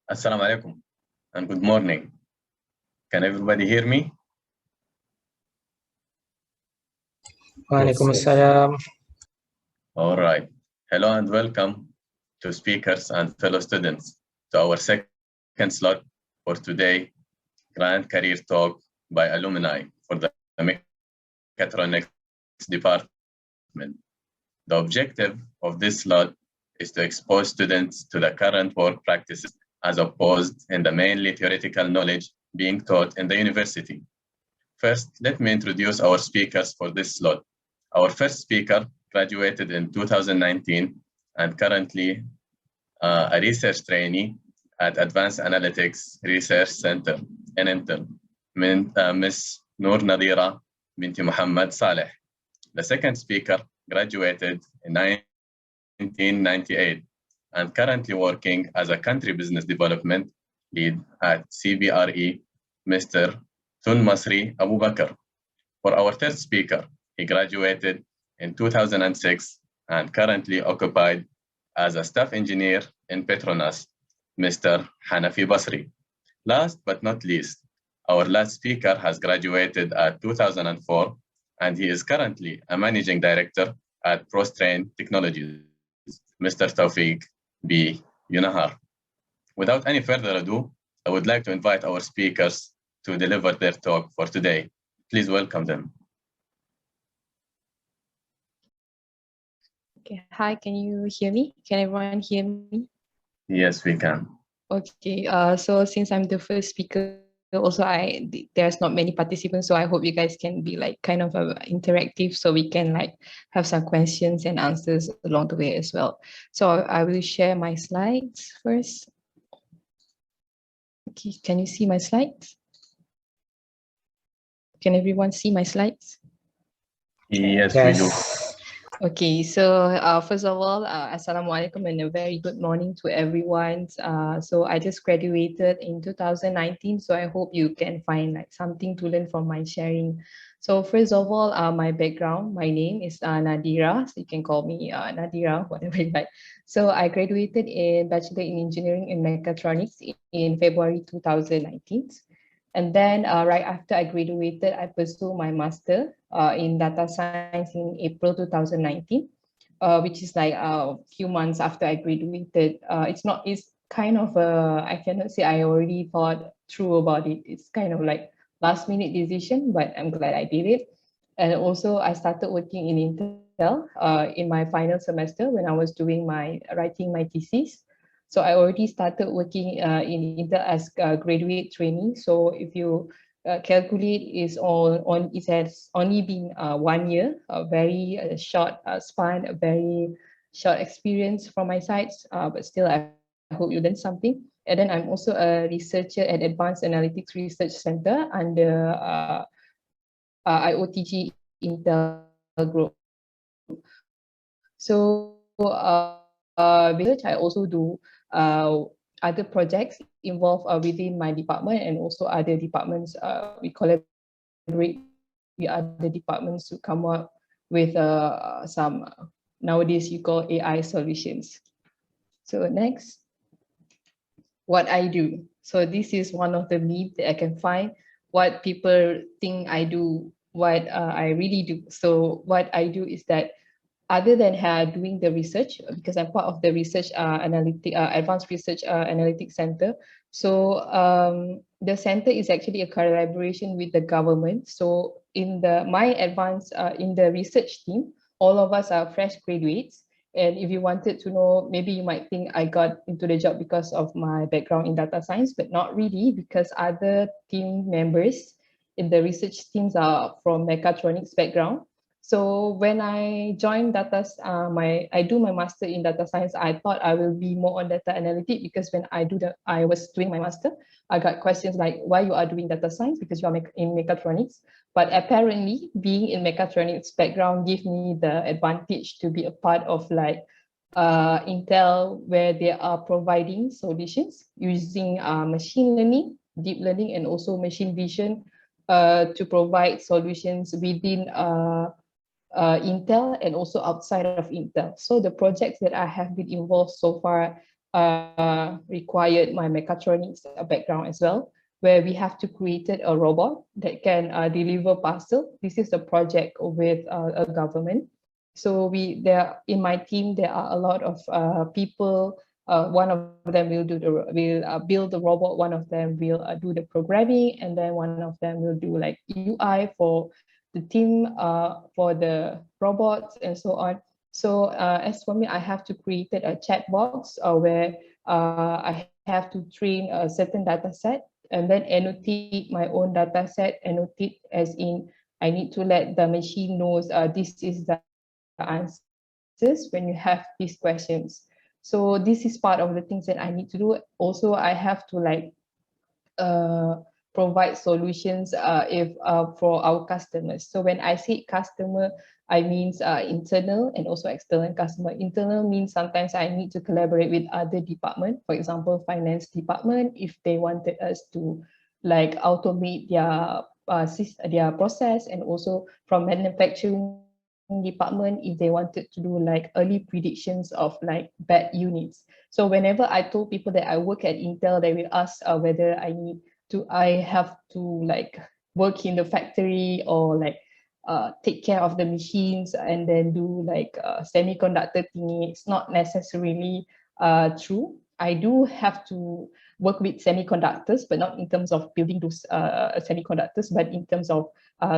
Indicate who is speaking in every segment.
Speaker 1: Assalamu alaikum and good morning. Can everybody hear me?
Speaker 2: Walaikum assalam.
Speaker 1: All right. Hello and welcome to speakers and fellow students to our second slot for today, Grand Career Talk by alumni for the Mechatronics department. The objective of this slot is to expose students to the current work practices as opposed in the mainly theoretical knowledge being taught in the university. First, let me introduce our speakers for this slot. Our first speaker graduated in 2019 and currently a research trainee at Advanced Analytics Research Center in Intel, Ms. Noor Nadira binti Muhammad Saleh. The second speaker graduated in 1998 and currently working as a country business development lead at CBRE, Mr. Tun Masri Abu Bakr. For our third speaker, he graduated in 2006 and currently occupied as a staff engineer in Petronas, Mr. Hanafi Basri. Last but not least, our last speaker has graduated at 2004 and he is currently a managing director at Prostrain Technologies, Mr. Tawfiq B. Yunahar. Without any further ado, I would like to invite our speakers to deliver their talk for today. Please welcome them.
Speaker 3: Okay, hi, can you hear me? Can everyone hear me?
Speaker 1: Yes, we can.
Speaker 3: Okay, so since I'm the first speaker, also there's not many participants, so I hope you guys can be like kind of interactive so we can like have some questions and answers along the way as well. So I will share my slides first. Okay, can you see my slides? Can everyone see my slides?
Speaker 1: Yes, we do.
Speaker 3: Okay, so first of all, Assalamualaikum and a very good morning to everyone. So I just graduated in 2019, so I hope you can find like something to learn from my sharing. So first of all, my background, my name is Nadira, so you can call me Nadira, whatever you like. So I graduated in Bachelor in Engineering in Mechatronics in February 2019. And then right after I graduated, I pursued my master in data science in April 2019, which is like a few months after I graduated. It's kind of I cannot say I already thought through about it. It's kind of like last minute decision, but I'm glad I did it. And also I started working in Intel in my final semester when I was doing writing my thesis. So I already started working in Intel as a graduate trainee. So if you calculate, it has only been 1 year, a very short span, a very short experience from my side, but still I hope you learned something. And then I'm also a researcher at Advanced Analytics Research Center under IOTG Intel Group. So research, I also do other projects involved within my department and also other departments. We collaborate with other departments to come up with some, nowadays you call AI solutions. So next, what I do. So this is one of the myths that I can find, what people think I do, what I really do. So what I do is that other than doing the research, because I'm part of the research advanced research analytics center. So the center is actually a collaboration with the government. So in the research team, all of us are fresh graduates. And if you wanted to know, maybe you might think I got into the job because of my background in data science, but not really, because other team members in the research teams are from mechatronics background. So when I joined I do my master in data science, I thought I will be more on data analytics, because when I was doing my master, I got questions like, why you are doing data science? Because you are in mechatronics. But apparently being in mechatronics background gave me the advantage to be a part of like Intel, where they are providing solutions using machine learning, deep learning, and also machine vision to provide solutions within Intel and also outside of Intel. So the projects that I have been involved so far required my mechatronics background as well, where we have to create a robot that can deliver parcel. This is a project with a government. So in my team, there are a lot of people. One of them will build the robot. One of them will do the programming, and then one of them will do like UI for the team, for the robots and so on. So as for me, I have to create a chat box where I have to train a certain data set and then annotate my own data set. Annotate as in I need to let the machine knows this is the answers when you have these questions. So this is part of the things that I need to do. Also, I have to like provide solutions if for our customers. So when I say customer, I means internal and also external customer. Internal means sometimes I need to collaborate with other department, for example, finance department, if they wanted us to like automate their process, and also from manufacturing department if they wanted to do like early predictions of like bad units. So whenever I told people that I work at Intel, they will ask whether I have to like work in the factory or like take care of the machines and then do like semiconductor thingy. It's not necessarily true. I do have to work with semiconductors, but not in terms of building those semiconductors, but in terms of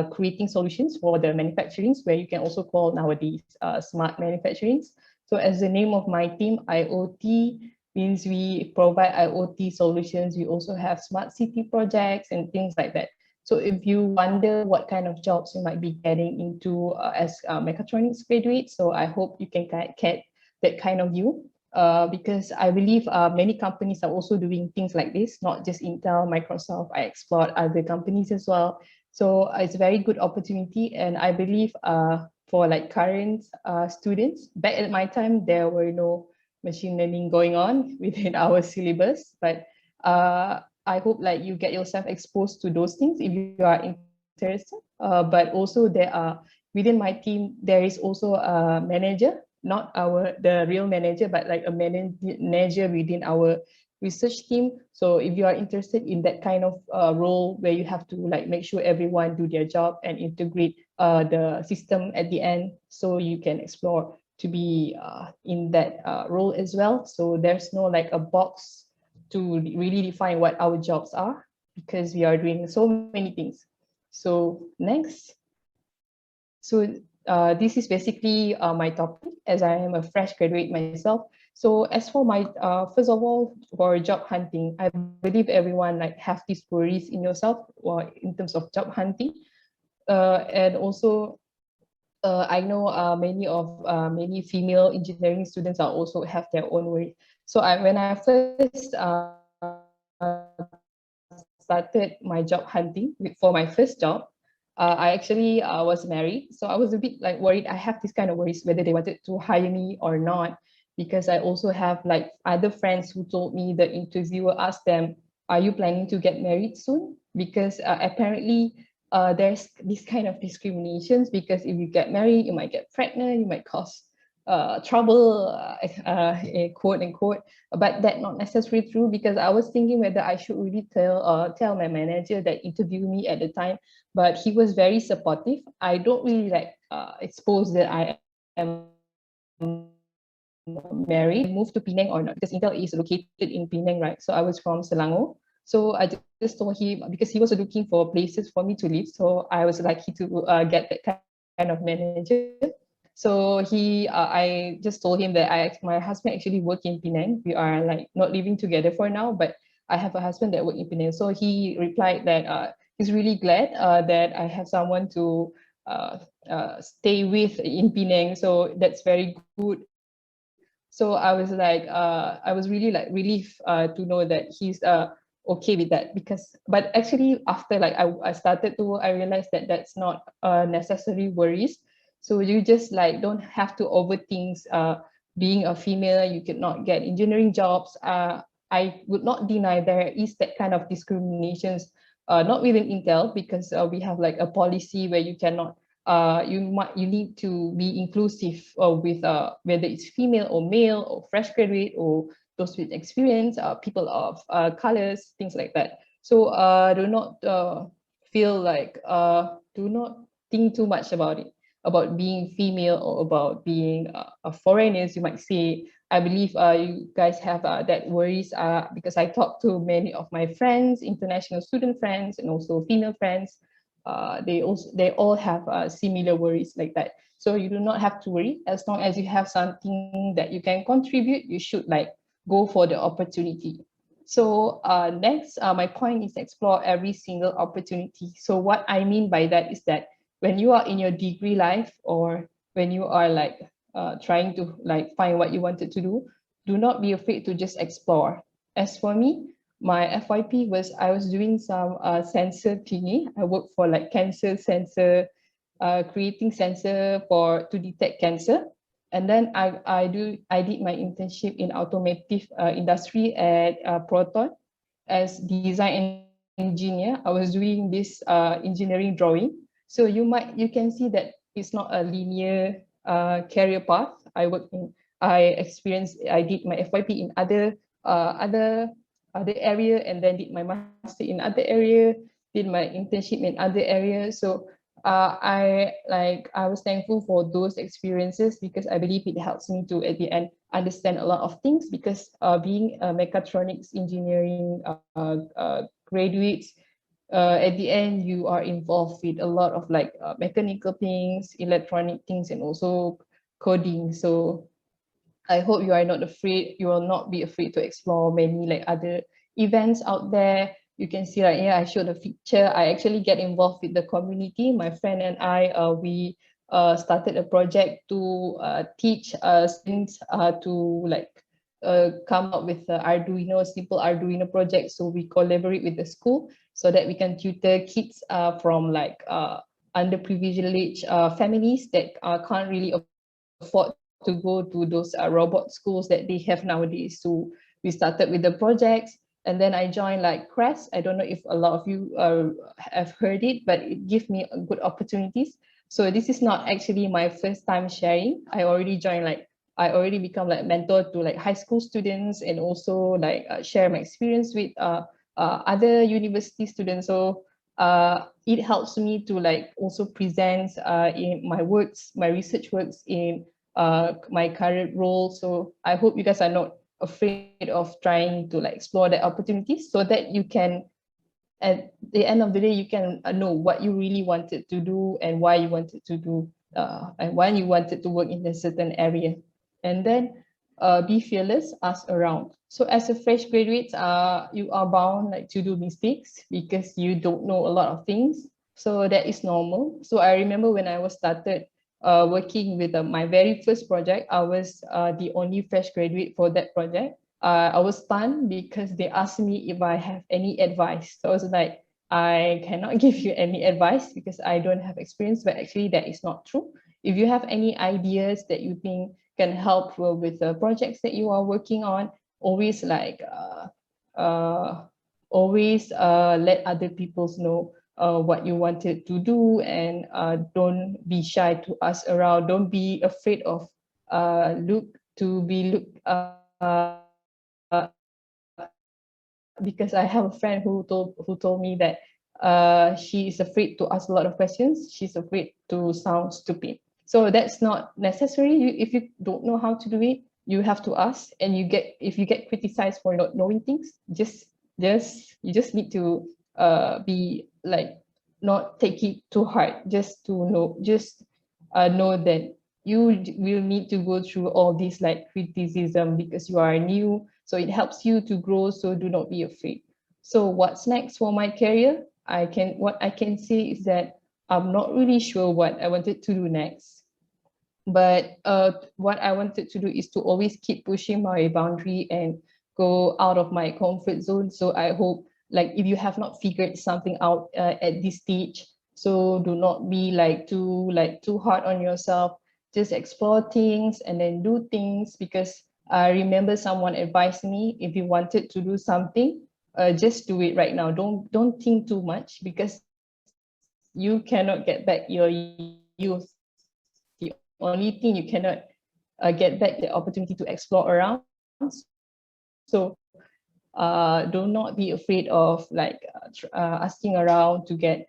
Speaker 3: creating solutions for the manufacturing, where you can also call nowadays smart manufacturing. So as the name of my team, IoT means we provide IoT solutions. We also have smart city projects and things like that. So if you wonder what kind of jobs you might be getting into as mechatronics graduate, so I hope you can get that kind of view. Because I believe many companies are also doing things like this, not just Intel, Microsoft. I explored other companies as well. So it's a very good opportunity. And I believe for like current students, back at my time, there were no machine learning going on within our syllabus. But I hope like you get yourself exposed to those things if you are interested. But also within my team, there is also a manager, not the real manager, but like a manager within our research team. So if you are interested in that kind of role where you have to like make sure everyone do their job and integrate the system at the end, so you can explore to be in that role as well. So there's no like a box to really define what our jobs are, because we are doing so many things. So next. So this is basically my topic, as I am a fresh graduate myself. So as for my, first of all, for job hunting, I believe everyone like have these worries in yourself or in terms of job hunting. And also, I know many female engineering students are also have their own worries. So when I first started my job hunting for my first job, I actually was married. So I was a bit like worried. I have this kind of worries whether they wanted to hire me or not, because I also have like other friends who told me the interviewer asked them, are you planning to get married soon? Because apparently there's this kind of discriminations, because if you get married, you might get pregnant, you might cause trouble, quote unquote. But that not necessarily true, because I was thinking whether I should really tell my manager that interviewed me at the time, but he was very supportive. I don't really like expose that I am married, moved to Penang or not, because Intel is located in Penang, right? So I was from Selangor. So I just told him, because he was looking for places for me to live. So I was lucky to get that kind of manager. So I just told him that my husband actually work in Penang. We are like not living together for now, but I have a husband that work in Penang. So he replied that he's really glad that I have someone to stay with in Penang. So that's very good. So I was like, I was really like relieved to know that he's okay with that, but actually after like I started to work, I realized that that's not necessary worries. So you just like don't have to overthink being a female, you could not get engineering jobs. I would not deny there is that kind of discriminations, not within Intel, because we have like a policy where you cannot you need to be inclusive with whether it's female or male or fresh graduate or those with experience, people of colors, things like that. So do not feel like, do not think too much about it, about being female or about being a foreigners, you might say. I believe you guys have that worries because I talk to many of my friends, international student friends, and also female friends. They all have similar worries like that. So you do not have to worry. As long as you have something that you can contribute, you should like go for the opportunity. So next, my point is explore every single opportunity. So what I mean by that is that when you are in your degree life, or when you are like trying to like find what you wanted to do not be afraid to just explore. As for me, my FYP was, I was doing some sensor thingy. I worked for like cancer sensor, creating sensor to detect cancer. And then I did my internship in automotive industry at Proton as design engineer. I was doing this engineering drawing. So you can see that it's not a linear career path. I did my FYP in other area, and then did my master in other area, did my internship in other areas. So I was thankful for those experiences because I believe it helps me to at the end understand a lot of things, because being a mechatronics engineering graduates, at the end you are involved with a lot of like mechanical things, electronic things, and also coding. So I hope you are not afraid, you will not be afraid to explore many like other events out there. You can see like, yeah, I showed a picture. I actually get involved with the community. My friend and I, we started a project to teach students to like come up with Arduino, simple Arduino project. So we collaborate with the school so that we can tutor kids from like underprivileged families that can't really afford to go to those robot schools that they have nowadays. So we started with the projects, and then I joined like CREST. I don't know if a lot of you have heard it, but it gives me good opportunities. So this is not actually my first time sharing. I already become like mentor to like high school students, and also like share my experience with other university students. So it helps me to like also present in my works, my research works in my current role. So I hope you guys are not afraid of trying to like explore the opportunities, so that you can, at the end of the day, you can know what you really wanted to do and why you wanted to do and why you wanted to work in a certain area. And then be fearless, ask around. So as a fresh graduate, you are bound like to do mistakes because you don't know a lot of things. So that is normal. So I remember when I was started working with my very first project, I was the only fresh graduate for that project. I was stunned because they asked me if I have any advice. So I was like, I cannot give you any advice because I don't have experience, but actually that is not true. If you have any ideas that you think can help with the projects that you are working on, always like let other people know what you wanted to do, and don't be shy to ask around. Don't be afraid of because I have a friend who told me that she is afraid to ask a lot of questions. She's afraid to sound stupid. So that's not necessary. If you don't know how to do it, you have to ask. And if you get criticized for not knowing things, you just need to be like, not take it too hard. Just know that you will need to go through all this like criticism because you are new. So it helps you to grow. So do not be afraid. So what's next for my career? What I can say is that I'm not really sure what I wanted to do next. But what I wanted to do is to always keep pushing my boundary and go out of my comfort zone. So I hope, like, if you have not figured something out at this stage, so do not be too hard on yourself. Just explore things and then do things, because I remember someone advised me, if you wanted to do something, just do it right now. Don't think too much, because you cannot get back your youth. The only thing you cannot get back the opportunity to explore around. So So do not be afraid of like asking around to get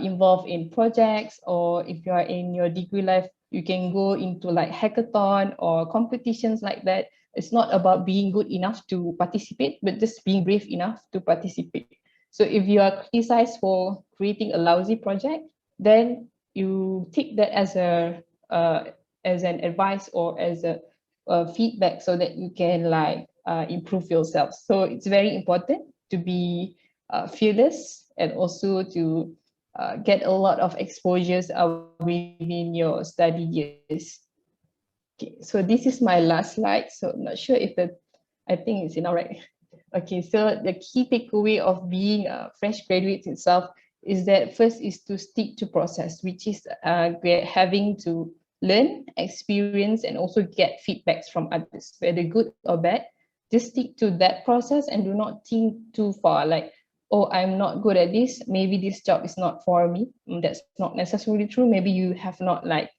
Speaker 3: involved in projects, or if you are in your degree life, you can go into like hackathon or competitions like that. It's not about being good enough to participate, but just being brave enough to participate. So if you are criticized for creating a lousy project, then you take that as an advice or as a feedback, so that you can like improve yourself. So it's very important to be fearless, and also to get a lot of exposures within your study years. Okay, so this is my last slide. So I'm not sure if I think it's enough, right? Okay, so the key takeaway of being a fresh graduate itself is that first is to stick to process, which is having to learn, experience, and also get feedbacks from others, whether good or bad. Just stick to that process and do not think too far, like, oh, I'm not good at this, maybe this job is not for me. That's not necessarily true. Maybe you have not like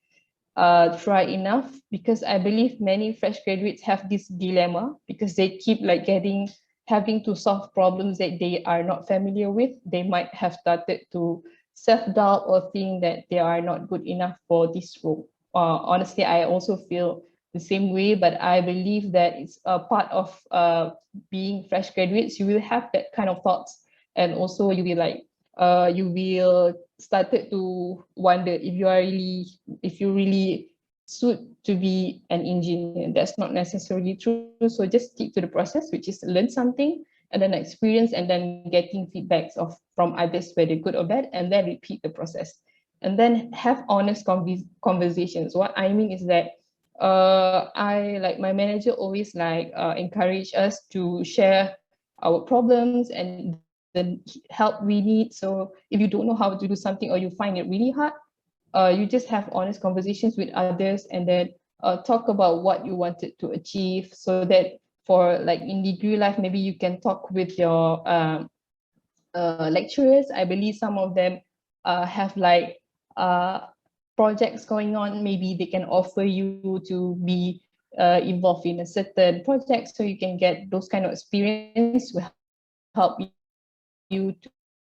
Speaker 3: try enough, because I believe many fresh graduates have this dilemma because they keep like having to solve problems that they are not familiar with. They might have started to self-doubt or think that they are not good enough for this role. Honestly, I also feel the same way, but I believe that it's a part of being fresh graduates. You will have that kind of thoughts, and also you will like you will started to wonder if you really suit to be an engineer. That's not necessarily true. So just stick to the process, which is learn something and then experience, and then getting feedbacks from others, whether good or bad, and then repeat the process. And then have honest conversations. What I mean is that I like my manager always like encourage us to share our problems and the help we need. So if you don't know how to do something or you find it really hard, you just have honest conversations with others, and then talk about what you wanted to achieve, so that for like in degree life, maybe you can talk with your lecturers. I believe some of them have like projects going on. Maybe they can offer you to be involved in a certain project, so you can get those kind of experience will help you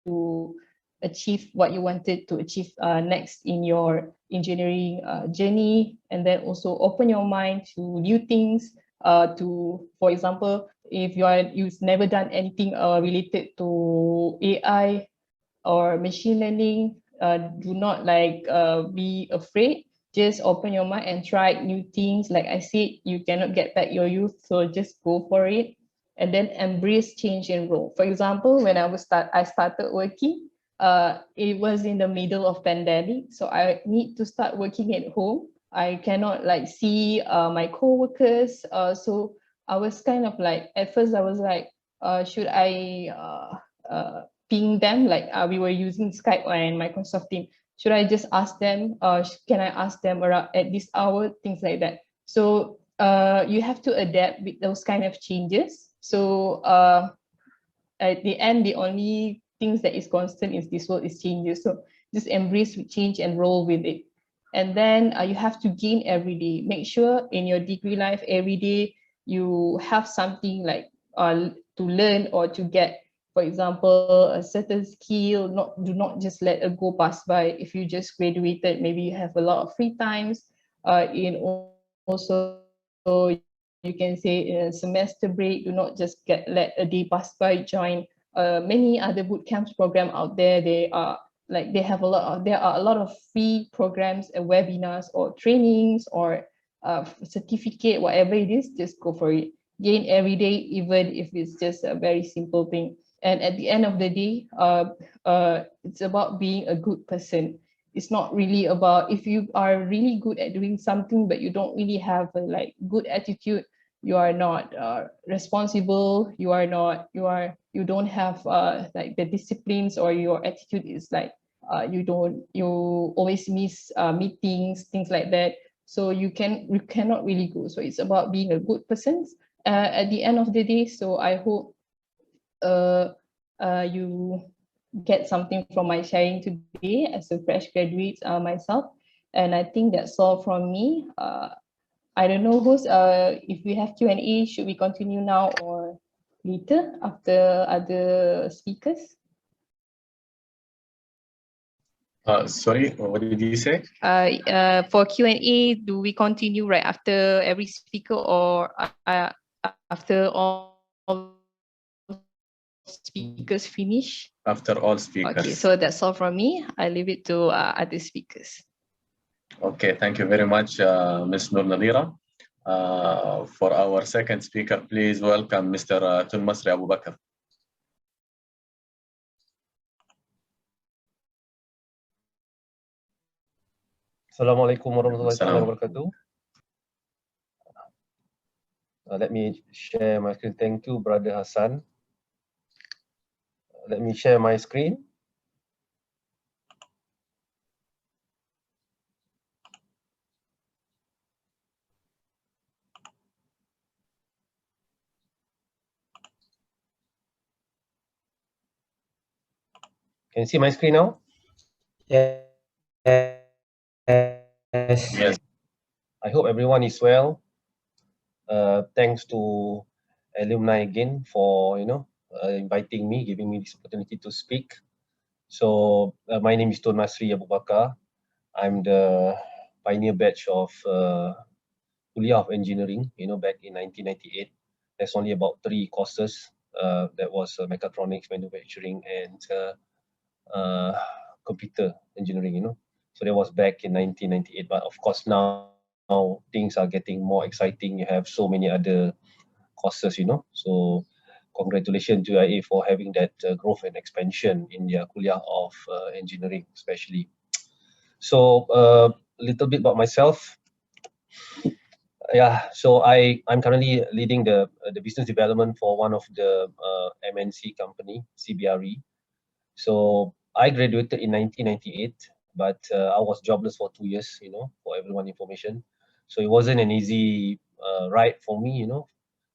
Speaker 3: to achieve what you wanted to achieve next in your engineering journey. And then also open your mind to new things, for example, if you've never done anything related to AI or machine learning, do not like be afraid. Just open your mind and try new things. Like I said, you cannot get back your youth, so just go for it. And then embrace change in role. For example, when I started working, it was in the middle of pandemic, so I need to start working at home. I cannot like see my co-workers. So I was kind of like, at first I was like, should I ping them? Like we were using Skype and Microsoft Teams. Should I just ask them? Can I ask them around at this hour? Things like that. So you have to adapt with those kind of changes. So at the end, the only things that is constant is this world is changes. So just embrace change and roll with it. And then you have to gain every day. Make sure in your degree life, every day you have something like to learn or to get, for example, a certain skill. Do not just let it go pass by. If you just graduated, maybe you have a lot of free times. In also you can say in a semester break, do not just let a day pass by. Join many other boot camps program out there. There are a lot of free programs and webinars or trainings or certificate, whatever it is. Just go for it. Gain every day, even if it's just a very simple thing. And at the end of the day, it's about being a good person. It's not really about if you are really good at doing something, but you don't really have a like good attitude. You are not responsible. You don't have like the disciplines, or your attitude is like you always miss meetings, things like that. So you cannot really go. So it's about being a good person at the end of the day. So I hope you get something from my sharing today as a fresh graduate myself. And I think that's all from me. I don't know, host, if we have Q&A, should we continue now, or later after other speakers?
Speaker 1: Sorry, what did you say?
Speaker 3: For Q&A, do we continue right after every speaker or after all speakers finish?
Speaker 1: After all speakers.
Speaker 3: Okay, so that's all from me. I leave it to other speakers.
Speaker 1: Okay, thank you very much, Ms. Nur Nadira. For our second speaker, please welcome Mr. Tun Masri Abu Bakr.
Speaker 4: Assalamualaikum warahmatullahi wabarakatuh. Let me share my screen. Thank you, Brother Hassan. Let me share my screen. Can you see my screen now?
Speaker 2: Yes.
Speaker 1: Yes.
Speaker 4: I hope everyone is well. Thanks to alumni again for inviting me, giving me this opportunity to speak. So my name is Tun Masri Abu Bakr. I'm the pioneer batch of Kuliah of Engineering, back in 1998. There's only about 3 courses. That was Mechatronics, Manufacturing, and Computer Engineering, So that was back in 1998. But of course now things are getting more exciting. You have so many other courses, So congratulations to IA for having that growth and expansion in their Kuliah of Engineering, especially. So a little bit about myself. Yeah, so I'm currently leading the business development for one of the MNC company, CBRE. So I graduated in 1998, but I was jobless for 2 years, for everyone information. So it wasn't an easy ride for me,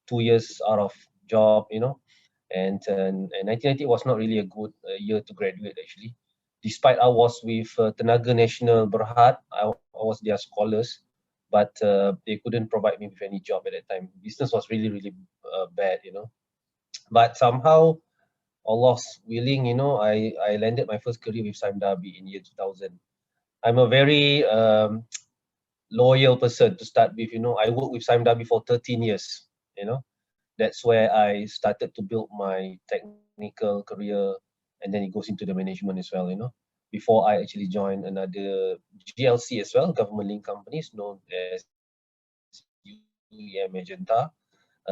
Speaker 4: 2 years out of job, and 1998 was not really a good year to graduate actually. Despite I was with Tenaga Nasional Berhad, I was their scholars, but they couldn't provide me with any job at that time. Business was really, really bad, But somehow, Allah's willing, I landed my first career with Sime Darby in year 2000. I'm a very loyal person to start with, I worked with Sime Darby for 13 years, That's where I started to build my technical career, and then it goes into the management as well, Before I actually joined another GLC as well, government linked companies known as Mctsa,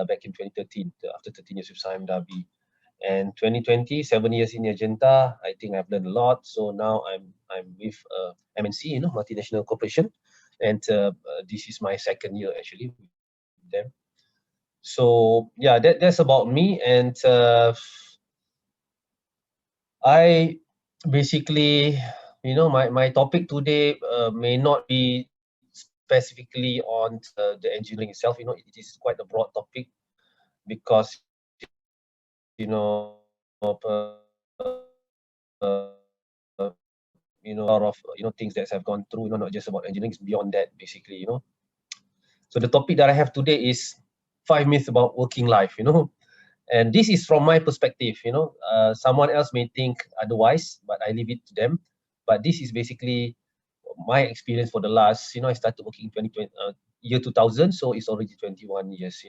Speaker 4: back in 2013, after 13 years with Sime Darby. And 2020, 7 years in Agenta, I think I've learned a lot. So now I'm with MNC, multinational corporation, and this is my second year actually with them. So yeah, that's about me. And I basically, my topic today may not be specifically on the engineering itself. It is quite a broad topic because a lot of things that have gone through, not just about engineering, it's beyond that basically. So the topic that I have today is 5 myths about working life. And this is from my perspective. Someone else may think otherwise, but I leave it to them. But this is basically my experience for the last, I started working in year 2000, so it's already 21 years.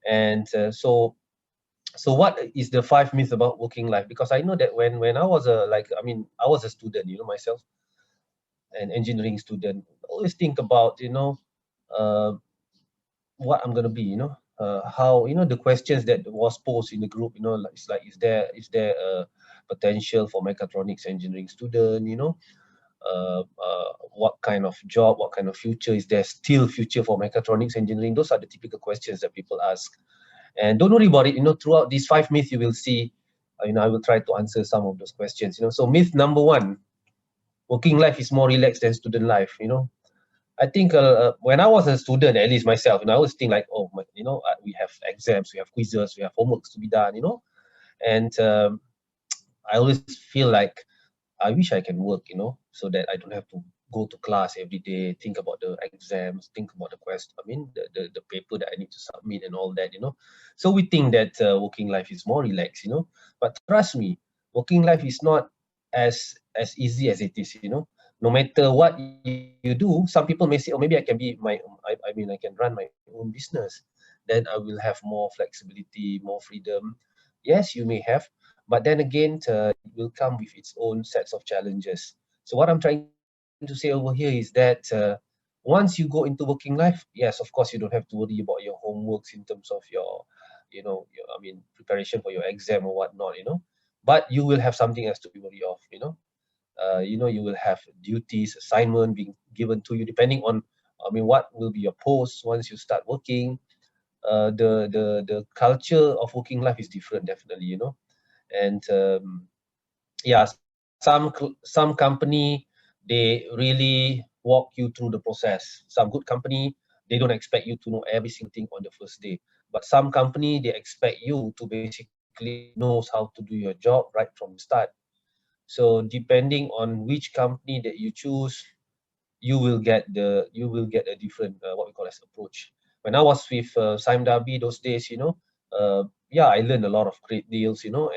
Speaker 4: And so what is the 5 myths about working life? Because I know that when I was I was a student, myself, an engineering student, I always think about, what I'm gonna be, how, the questions that was posed in the group, it's like, is there a potential for mechatronics engineering student, what kind of job, what kind of future, is there still future for mechatronics engineering? Those are the typical questions that people ask. And don't worry about it, throughout these 5 myths, you will see, I will try to answer some of those questions, So myth number 1, working life is more relaxed than student life, I think when I was a student, at least myself, I always think like, oh, we have exams, we have quizzes, we have homeworks to be done, And I always feel like I wish I can work, so that I don't have to go to class every day, think about the exams, think about the quest. I mean, the paper that I need to submit and all that, you know. So we think that working life is more relaxed, you know. But trust me, working life is not as easy as it is, you know. No matter what you do, some people may say, oh, maybe I can be I mean, I can run my own business. Then I will have more flexibility, more freedom. Yes, you may have, but then again, it will come with its own sets of challenges. So what I'm trying to say over here is that once you go into working life, yes, of course, you don't have to worry about your homeworks in terms of your, you know, I mean, preparation for your exam or whatnot, you know. But you will have something else to be worried of, you know. You know, you will have duties, assignment being given to you, depending on, I mean, what will be your post once you start working. The culture of working life is different, definitely, you know. And yeah, some company, they really walk you through the process. Some good company, they don't expect you to know every single thing on the first day, but some company, they expect you to basically knows how to do your job right from the start. So depending on which company that you choose, you will get a different what we call as approach. When I was with Sime Darby those days, you know, yeah, I learned a lot of great deals, you know,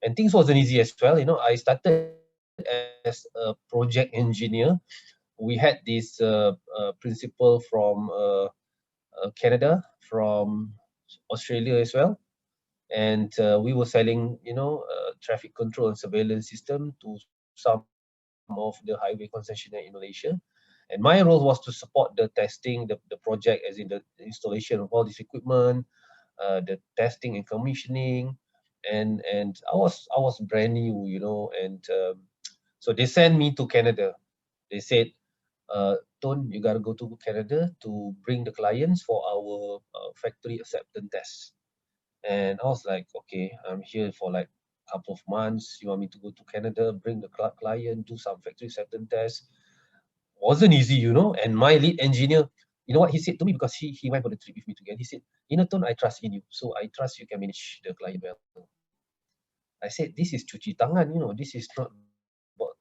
Speaker 4: and things wasn't easy as well. You know, I started as a project engineer. We had this principal from Canada, from Australia as well, and we were selling, you know, traffic control and surveillance system to some of the highway concessionaire in Malaysia. And my role was to support the testing, the project, as in the installation of all this equipment, the testing and commissioning, and I was brand new, you know, and so they sent me to Canada. They said, Ton, you gotta go to Canada to bring the clients for our factory acceptance test. And I was like, okay, I'm here for like a couple of months. You want me to go to Canada, bring the client, do some factory acceptance tests? Wasn't easy, you know. And my lead engineer, you know what he said to me, because he went for the trip with me together. He said, you know, Ton, I trust in you, so I trust you can manage the client well. I said, this is cuci tangan, you know. This is not about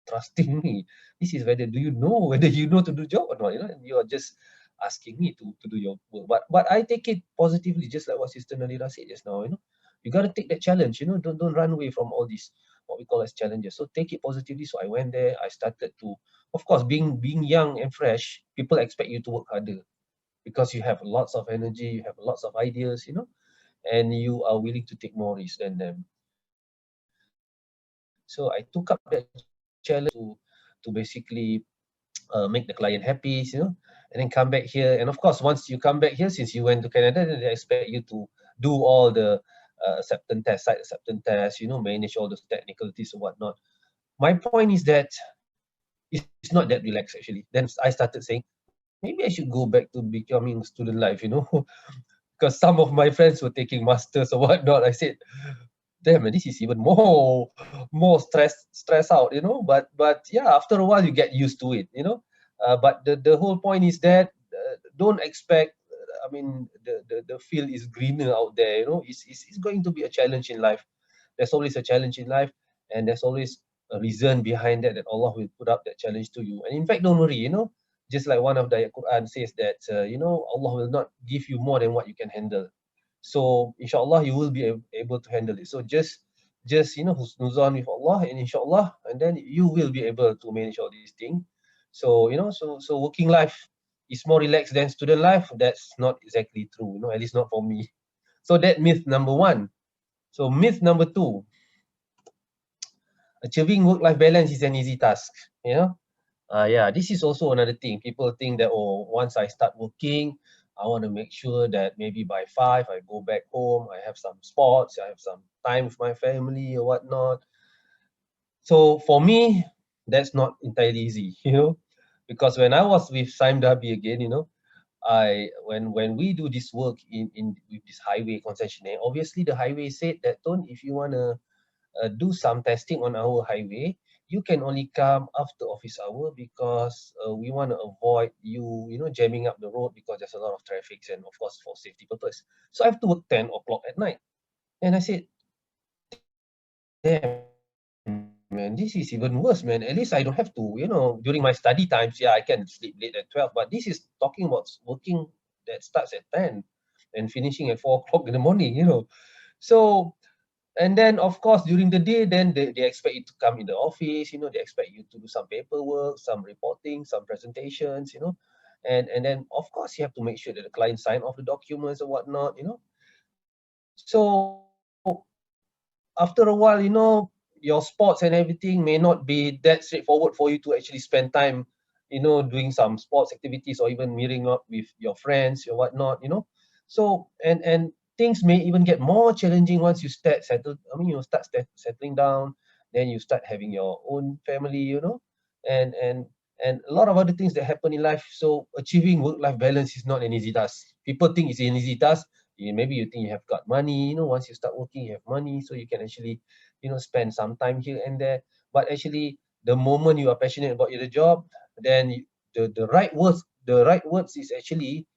Speaker 4: trusting me. This is whether, do you know whether you know to do job or not, you know. And you are just asking me to do your work. But I take it positively, just like what Sister Nalira said just now, you know. You got to take that challenge, you know. Don't run away from all these what we call as challenges. So take it positively. So I went there. I started to, of course, being young and fresh, people expect you to work harder because you have lots of energy, you have lots of ideas, you know, and you are willing to take more risks than them. So I took up that challenge to basically make the client happy, you know, and then come back here. And of course, once you come back here, since you went to Canada, then they expect you to do all the acceptance test, site acceptance test, you know, manage all those technicalities and whatnot. My point is that it's not that relaxed actually. Then I started saying, maybe I should go back to becoming student life, you know, because some of my friends were taking masters or whatnot. I said, damn, this is even more stress out, you know. But yeah, after a while you get used to it, you know. But the whole point is that don't expect, I mean, the field is greener out there, you know. It's going to be a challenge in life. There's always a challenge in life, and there's always a reason behind that, that Allah will put up that challenge to you. And in fact, don't worry, you know, just like one of the Quran says that you know, Allah will not give you more than what you can handle. So inshallah you will be able to handle it. So just you know, husnuzan with Allah, and inshallah, and then you will be able to manage all these things. So you know, so working life is more relaxed than student life. That's not exactly true, you know, at least not for me. So that myth number one. So myth number two, achieving work-life balance is an easy task, you know. Yeah, this is also another thing. People think that, oh, once I start working, I want to make sure that maybe by 5 I go back home, I have some sports, I have some time with my family or whatnot. So for me, that's not entirely easy, you know, because when I was with Sime Darby again, you know, when we do this work in with this highway concessionaire, obviously the highway said that, Ton, if you wanna do some testing on our highway, you can only come after office hour, because we want to avoid you, you know, jamming up the road, because there's a lot of traffic, and of course for safety purpose. So I have to work 10 o'clock at night. And I said, damn, this is man, this is even worse, man. At least I don't have to, you know, during my study times, yeah, I can sleep late at 12, but this is talking about working that starts at 10 and finishing at 4 o'clock in the morning, you know. So, and then of course during the day, then they expect you to come in the office, you know, they expect you to do some paperwork, some reporting, some presentations, you know, and then of course you have to make sure that the client sign off the documents or whatnot, you know. So after a while, you know, your sports and everything may not be that straightforward for you to actually spend time, you know, doing some sports activities or even meeting up with your friends or whatnot, you know. So and things may even get more challenging once you start settle. I mean, you start settling down, then you start having your own family, you know, and and and a lot of other things that happen in life. So achieving work-life balance is not an easy task. People think it's an easy task. Maybe you think you have got money, you know, once you start working, you have money, so you can actually, you know, spend some time here and there. But actually, the moment you are passionate about your job, then the right words is actually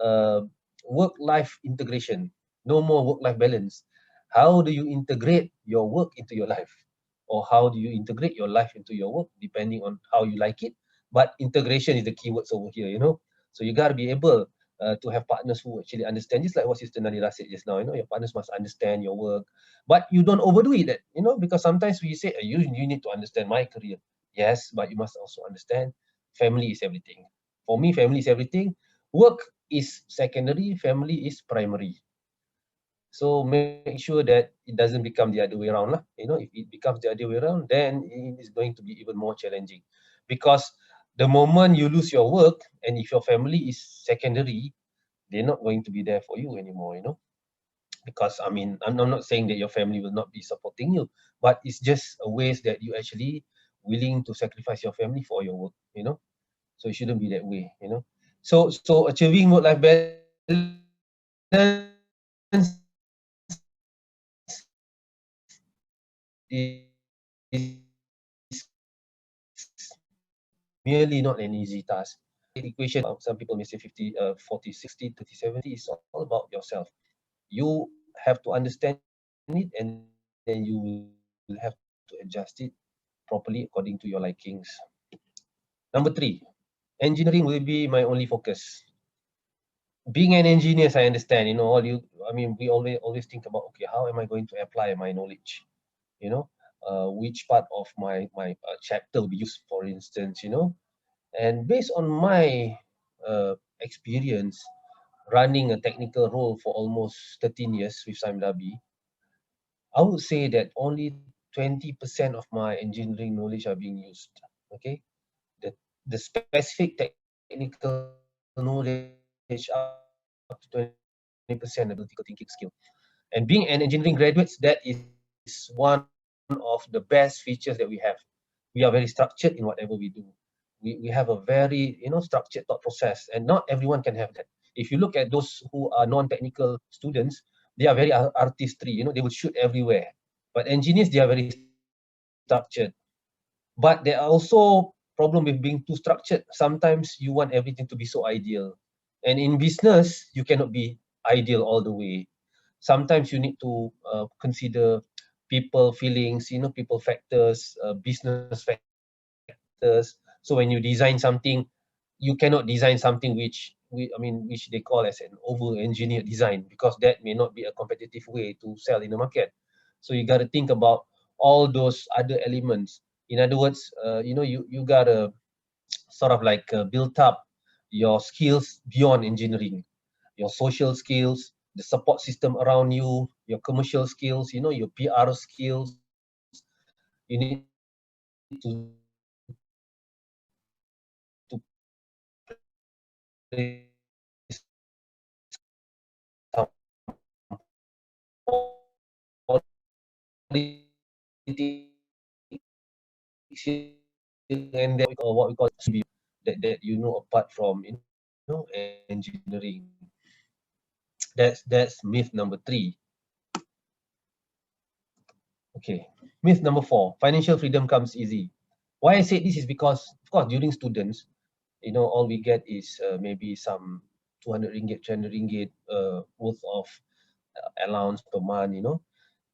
Speaker 4: uh, work-life integration. No more work-life balance. How do you integrate your work into your life? Or how do you integrate your life into your work, depending on how you like it? But integration is the keywords over here, you know. So you got to be able to have partners who actually understand, just like what Sister Nadira said just now, you know, your partners must understand your work, but you don't overdo it, that, you know, because sometimes we say, you need to understand my career. Yes, but you must also understand family is everything. For me, family is everything. Work is secondary, family is primary. So make sure that it doesn't become the other way around lah. You know, if it becomes the other way around, then it is going to be even more challenging, because the moment you lose your work and if your family is secondary, they're not going to be there for you anymore, you know. Because I mean, I'm not saying that your family will not be supporting you, but it's just a ways that you actually willing to sacrifice your family for your work, you know. So it shouldn't be that way, you know. So achieving work-life balance is merely not an easy task. The equation, some people may say 50, 40, 60, 30, 70 is all about yourself. You have to understand it, and then you will have to adjust it properly according to your likings. Number 3, engineering will be my only focus. Being an engineer, I understand, you know, I mean, we always think about, okay, how am I going to apply my knowledge? You know, which part of my chapter will be used, for instance, you know. And based on my experience running a technical role for almost 13 years with Simdabi, I would say that only 20% of my engineering knowledge are being used. Okay, the specific technical knowledge up to 20% of critical thinking skill. And being an engineering graduate, that is one of the best features that we have. We are very structured in whatever we do. We have a very, you know, structured thought process, and not everyone can have that. If you look at those who are non-technical students, they are very artistry, you know, they will shoot everywhere. But engineers, they are very structured. But there are also problem with being too structured. Sometimes you want everything to be so ideal, and in business you cannot be ideal all the way. Sometimes you need to consider people feelings, you know, people factors, business factors. So when you design something, you cannot design something which they call as an over-engineered design, because that may not be a competitive way to sell in the market. So you got to think about all those other elements. In other words, you know, you gotta sort of like build up your skills beyond engineering, your social skills, the support system around you, your commercial skills, you know, your PR skills. You need to and then what we call that you know, apart from, you know, engineering. That's myth number 3. Okay, myth number 4, financial freedom comes easy. Why I say this is because, of course, during students, you know, all we get is maybe some 200 ringgit, 300 ringgit worth of allowance per month, you know.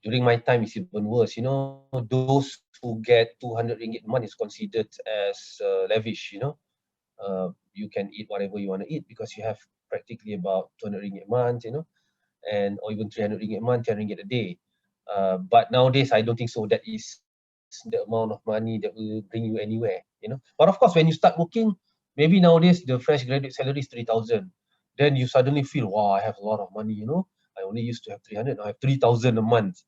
Speaker 4: During my time, it's even worse. You know, those who get 200 ringgit a month is considered as lavish. You know, you can eat whatever you want to eat because you have practically about 200 ringgit a month. You know, and or even 300 ringgit a month, 10 ringgit a day. But nowadays, I don't think so. That is the amount of money that will bring you anywhere. You know, but of course, when you start working, maybe nowadays the fresh graduate salary is 3,000. Then you suddenly feel, wow, I have a lot of money. You know, I only used to have 300. Now I have 3,000 a month.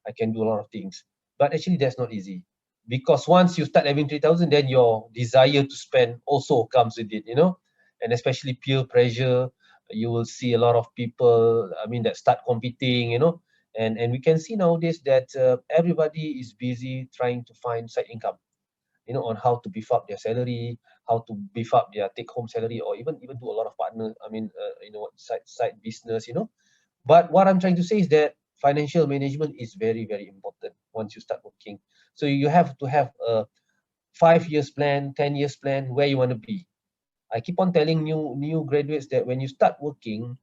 Speaker 4: I can do a lot of things. But actually, that's not easy, because once you start having 3,000, then your desire to spend also comes with it. You know, and especially peer pressure. You will see a lot of people, I mean, that start competing. You know, and we can see nowadays that everybody is busy trying to find side income, you know, on how to beef up their salary, how to beef up their take home salary, or even do a lot of partner, I mean, you know, side business, you know. But what I'm trying to say is that financial management is very, very important once you start working. So you have to have a 5 years plan, 10 years plan, where you want to be. I keep on telling new graduates that when you start working,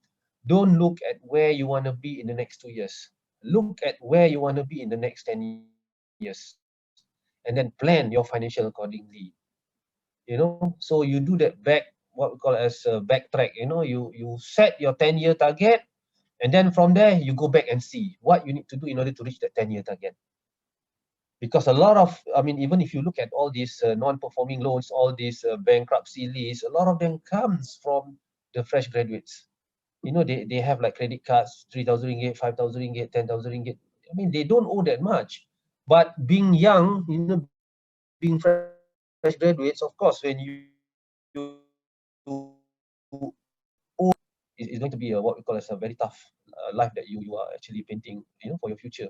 Speaker 4: don't look at where you want to be in the next 2 years. Look at where you want to be in the next 10 years, and then plan your financial accordingly. You know, so you do that back, what we call as a backtrack. You know, you set your 10-year target, and then from there you go back and see what you need to do in order to reach that 10-year target. Because a lot of, I mean, even if you look at all these non-performing loans, all these bankruptcy lists, a lot of them comes from the fresh graduates. You know, they have like credit cards, 3,000 ringgit, 5,000 ringgit, 10,000 ringgit. I mean, they don't owe that much. But being young, you know, being fresh graduates, of course, when you owe, is going to be what we call as a very tough life that you are actually painting, you know, for your future.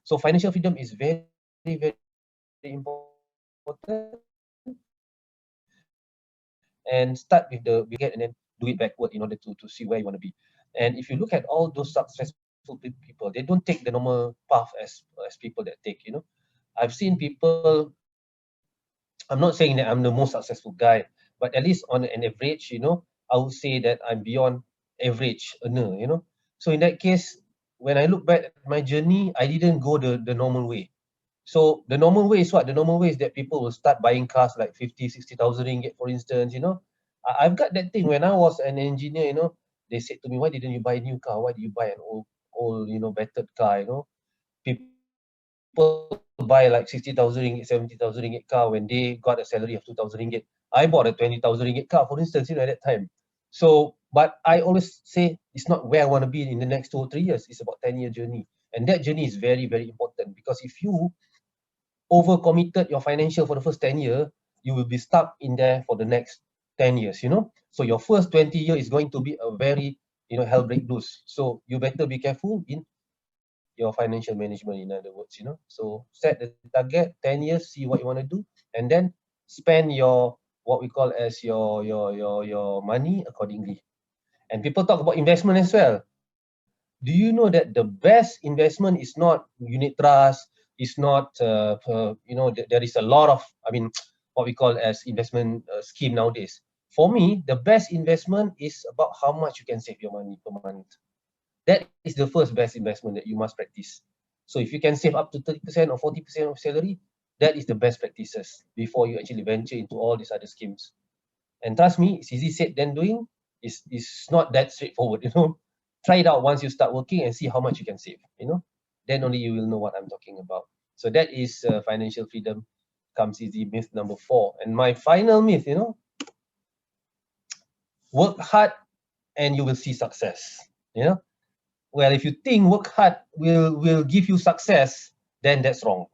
Speaker 4: So financial freedom is very, very important, and start with the get, and then do it backward in order to see where you want to be. And if you look at all those successful people, they don't take the normal path as people that take, you know. I've seen people, I'm not saying that I'm the most successful guy, but at least on an average, you know, I would say that I'm beyond average earner, you know. So in that case, when I look back at my journey, I didn't go the normal way. So the normal way is what? The normal way is that people will start buying cars like 50, 60,000 ringgit, for instance, you know. I've got that thing when I was an engineer, you know, they said to me, why didn't you buy a new car? Why did you buy an old, you know, battered car, you know? People buy like 60,000 ringgit, 70,000 ringgit car when they got a salary of 2,000 ringgit. I bought a 20,000 ringgit car, for instance, you know, at that time. So, but I always say it's not where I want to be in the next 2 or 3 years. It's about 10-year journey. And that journey is very, very important, because if you overcommitted your financial for the first 10 years, you will be stuck in there for the next 10 years, you know. So your first 20 years is going to be a very, you know, hell break loose. So you better be careful in your financial management, in other words, you know. So set the target, 10 years, see what you want to do, and then spend your, what we call as your money accordingly. And people talk about investment as well. Do you know that the best investment is not unit trust, is not you know, there is a lot of, I mean, what we call as investment scheme nowadays. For me, the best investment is about how much you can save your money per month. That is the first best investment that you must practice. So if you can save up to 30% or 40% of salary, that is the best practices before you actually venture into all these other schemes. And trust me, it's easy said than doing. It's not that straightforward, you know. Try it out once you start working and see how much you can save, you know. Then only you will know what I'm talking about. So that is financial freedom comes easy, myth number 4. And my final myth, you know, work hard and you will see success, you know. Well, if you think work hard will give you success, then that's wrong.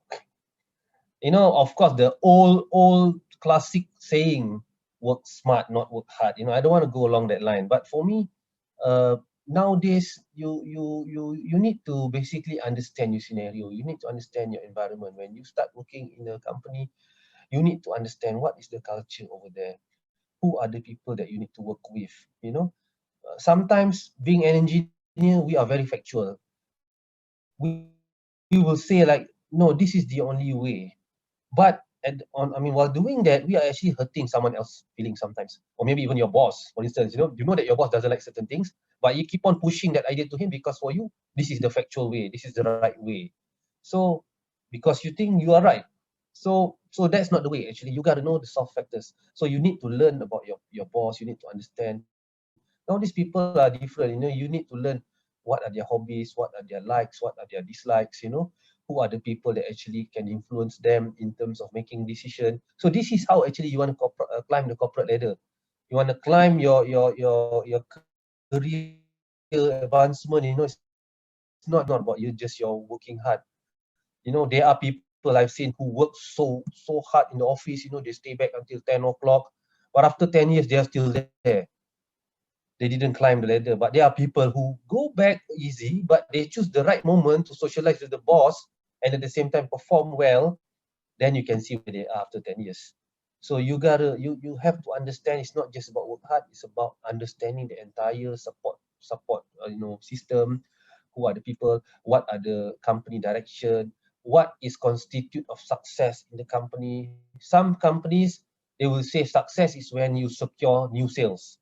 Speaker 4: You know, of course, the old classic saying, work smart, not work hard. You know, I don't want to go along that line. But for me, nowadays, you need to basically understand your scenario. You need to understand your environment. When you start working in a company, you need to understand what is the culture over there. Who are the people that you need to work with? You know, sometimes being an engineer, we are very factual. We will say like, no, this is the only way. But I mean, while doing that, we are actually hurting someone else's feelings sometimes, or maybe even your boss, for instance. You know that your boss doesn't like certain things, but you keep on pushing that idea to him because for you, this is the factual way, this is the right way. So because you think you are right. So that's not the way. Actually, you got to know the soft factors. So you need to learn about your boss. You need to understand. Now these people are different. You need to learn what are their hobbies, what are their likes, what are their dislikes. Who are the people that actually can influence them in terms of making decision. So this is how actually you want to climb the corporate ladder. You want to climb your career advancement. It's not about you just you're working hard. There are people I've seen who work so hard in the office. They stay back until 10 o'clock, but after 10 years they are still there. They didn't climb the ladder. But there are people who go back easy, but they choose the right moment to socialize with the boss and at the same time perform well. Then you can see where they are after 10 years. So you have to understand it's not just about work hard, it's about understanding the entire support system. Who are the people, what are the company direction, what is constitute of success in the company. Some companies, they will say success is when you secure new sales.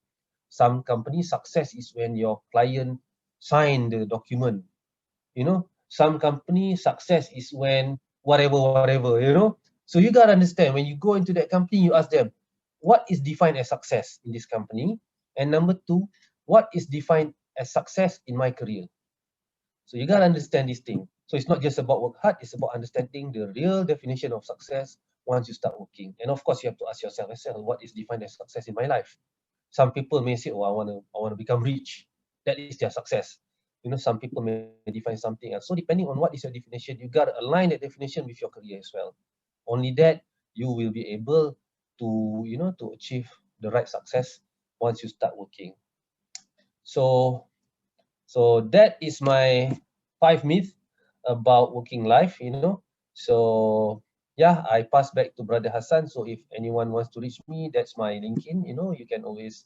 Speaker 4: Some companies, success is when your client sign the document. Some company, success is when whatever. So you got to understand, when you go into that company, you ask them, what is defined as success in this company? And number two, what is defined as success in my career? So you got to understand this thing. So it's not just about work hard, it's about understanding the real definition of success once you start working. And of course, you have to ask yourself as well, what is defined as success in my life? Some people may say, oh, I want to become rich. That is their success. Some people may define something else. So depending on what is your definition, you got to align that definition with your career as well. Only that you will be able to, to achieve the right success once you start working. So that is my 5 myths about working life, So yeah, I pass back to Brother Hassan. So if anyone wants to reach me, that's my LinkedIn. You can always,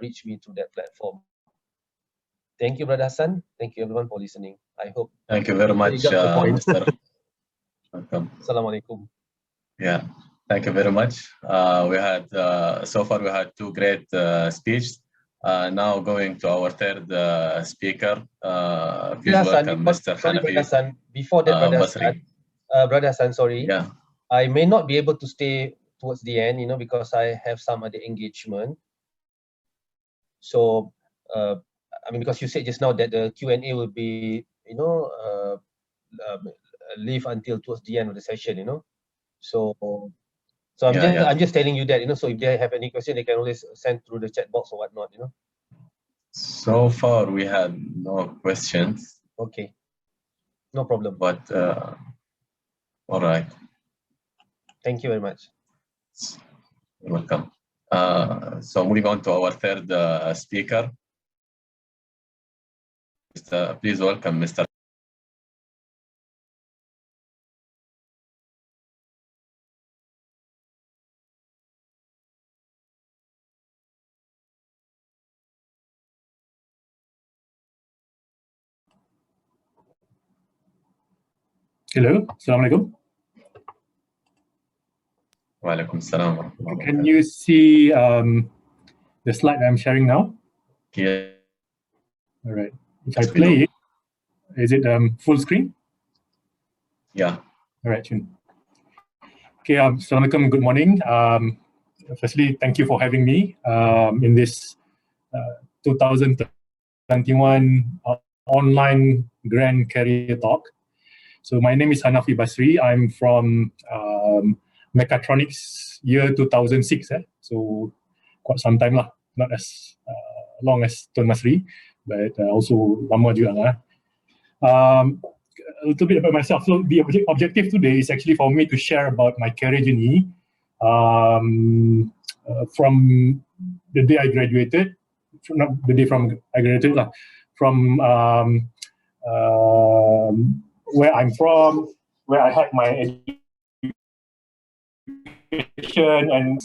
Speaker 4: reach me through that platform. Thank you, Brother Hassan. Thank you, everyone, for listening. I hope.
Speaker 1: Thank you very much, Mr. Welcome.
Speaker 4: Assalamualaikum.
Speaker 1: Yeah, thank you very much. We had so far we had 2 great speeches. Now going to our third speaker. Please welcome Mr. Hanafi.
Speaker 4: Hassan, before that, Brother Hassan, sorry.
Speaker 1: Yeah.
Speaker 4: I may not be able to stay towards the end, because I have some other engagement. So, because you said just now that the Q&A will be, leave until towards the end of the session, So I'm just telling you that, so if they have any question, they can always send through the chat box or whatnot,
Speaker 1: So far, we had no questions.
Speaker 4: Okay, no problem.
Speaker 1: But all right.
Speaker 4: Thank you very much.
Speaker 1: You're welcome. So moving on to our third speaker. Please welcome Mr.
Speaker 5: Hello, Assalamualaikum.
Speaker 1: Walaikum salam.
Speaker 5: Can you see the slide I'm sharing now?
Speaker 1: Yeah.
Speaker 5: All right. If I play it, is it full screen?
Speaker 1: Yeah.
Speaker 5: All right, Chun. Okay, Assalamualaikum, good morning. Firstly, thank you for having me in this 2021 online Grand Career Talk. So my name is Hanafi Basri. I'm from Mechatronics year 2006. So quite some time lah. Not as long as Tun Masri, but also lama juga lah. A little bit about myself. So the objective today is actually for me to share about my career journey from the day I graduated, not the day from I graduated lah, from where I'm from, where I had my education, and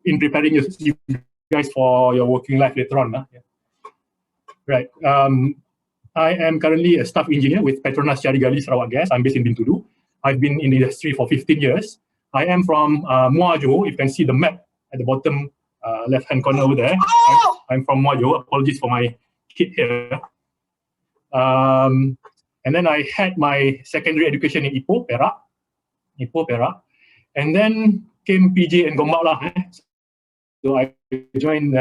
Speaker 5: in preparing you guys for your working life later on. Right. I am currently a staff engineer with Petronas Carigali Sarawak Gas. I'm based in Bintulu. I've been in the industry for 15 years. I am from Muar Johor. You can see the map at the bottom left-hand corner over there. I'm from Muar Johor. Apologies for my kid here. And then I had my secondary education in Ipoh, Perak. And then came PJ and Gombak lah. So I joined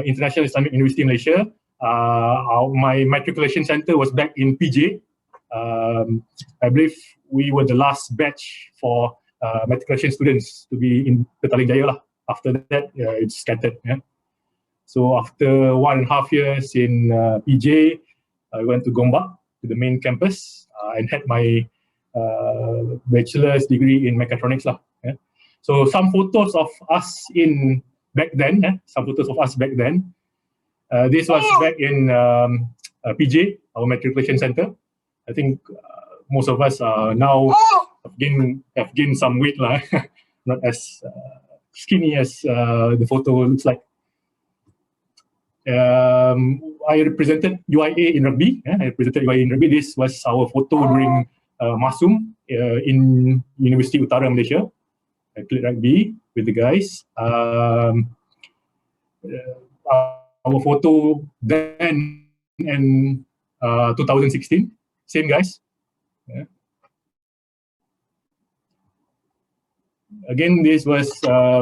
Speaker 5: International Islamic University Malaysia. My matriculation center was back in PJ. I believe we were the last batch for matriculation students to be in Petaling Jaya lah. After that, it's scattered. Yeah. So after 1.5 years in PJ, I went to Gombak, to the main campus, and had my bachelor's degree in Mechatronics lah. Yeah. So some photos of us back then. This was back in PJ, our matriculation center. I think most of us now have gained some weight lah. Not as skinny as the photo looks like. I represented UIA in rugby. This was our photo during Masum in University Utara Malaysia. I played rugby with the guys. Our photo then in 2016, same guys. Yeah. Again, this was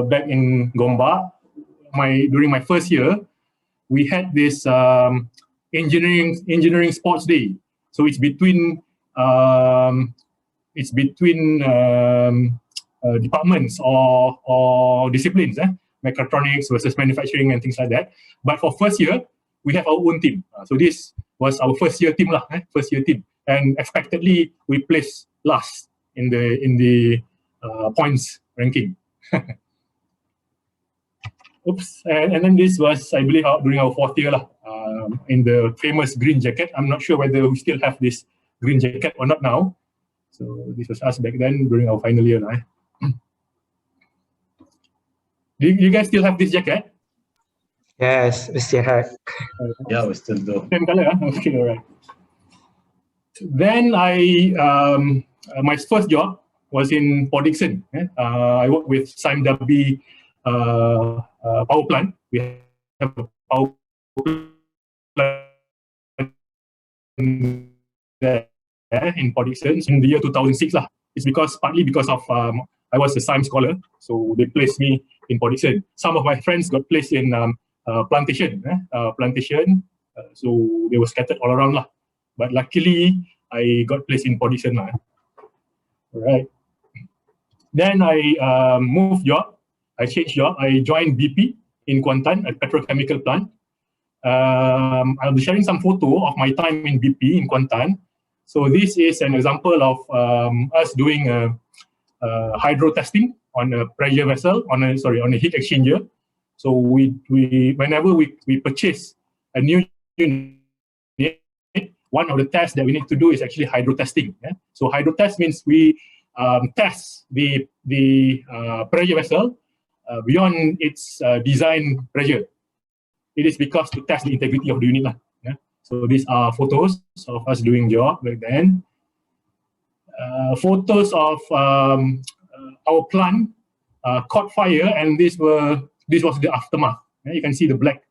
Speaker 5: back in Gombak. During my first year, we had this engineering sports day. So it's between departments or disciplines, Mechatronics versus manufacturing and things like that. But for first year, we have our own team. So this was our first year team, and expectedly we placed last in the points ranking. Oops, and then this was, I believe, during our 4th year in the famous green jacket. I'm not sure whether we still have this green jacket or not now. So this was us back then during our final year. Do you guys still have this jacket?
Speaker 2: Yes, we still have.
Speaker 1: Yeah, we still do.
Speaker 5: Same color, huh? Okay, all right. Then my first job was in Port Dickson. I worked with Sime Darby power plant. We have a power plant there in Port Dickson in the year 2006 lah. It's partly because of I was a science scholar, so they placed me in Port Dickson. Some of my friends got placed in plantation, so they were scattered all around lah. But luckily, I got placed in Port Dickson lah. All right. Then I moved job. I changed job. I joined BP in Kuantan, a petrochemical plant. I'll be sharing some photo of my time in BP in Kuantan. So this is an example of us doing hydro testing on a pressure vessel, on a heat exchanger. So whenever we purchase a new unit, one of the tests that we need to do is actually hydro testing. Yeah? So hydro test means we test the pressure vessel beyond its design pressure. It is because to test the integrity of the unit. Yeah? So these are photos of us doing job back then. Photos of our plant caught fire, and this was the aftermath. Yeah? You can see the black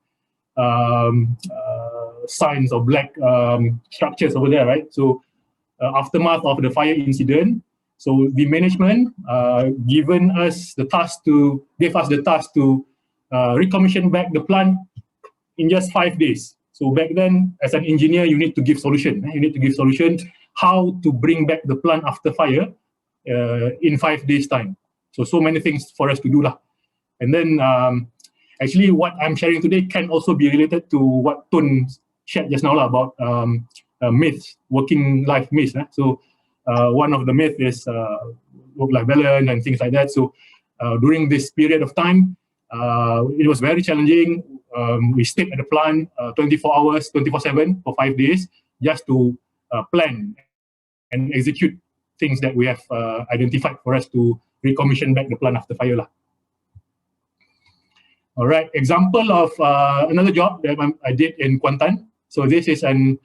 Speaker 5: signs or black structures over there, right? So aftermath of the fire incident. So the management gave us the task to recommission back the plant in just 5 days. So back then, as an engineer, you need to give solution. You need to give solution how to bring back the plant after fire in 5 days' time. So many things for us to do lah. And then actually what I'm sharing today can also be related to what Tun shared just now about myths, working life myths. So one of the myths is work-life balance and things like that. So during this period of time, it was very challenging. We stayed at the plant 24 hours, 24/7 for 5 days just to plan and execute things that we have identified for us to recommission back the plant after fire lah. All right, example of another job that I did in Kuantan. So this is an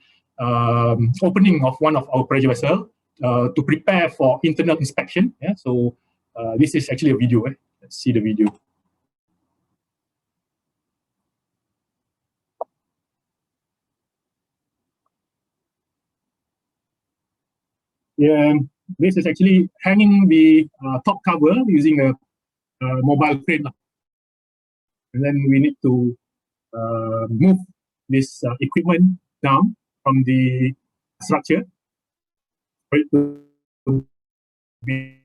Speaker 5: opening of one of our pressure vessel to prepare for internal inspection. Yeah? So this is actually a video. Let's see the video. this is actually hanging the top cover using a mobile crane. And then we need to move this equipment down from the structure for it to be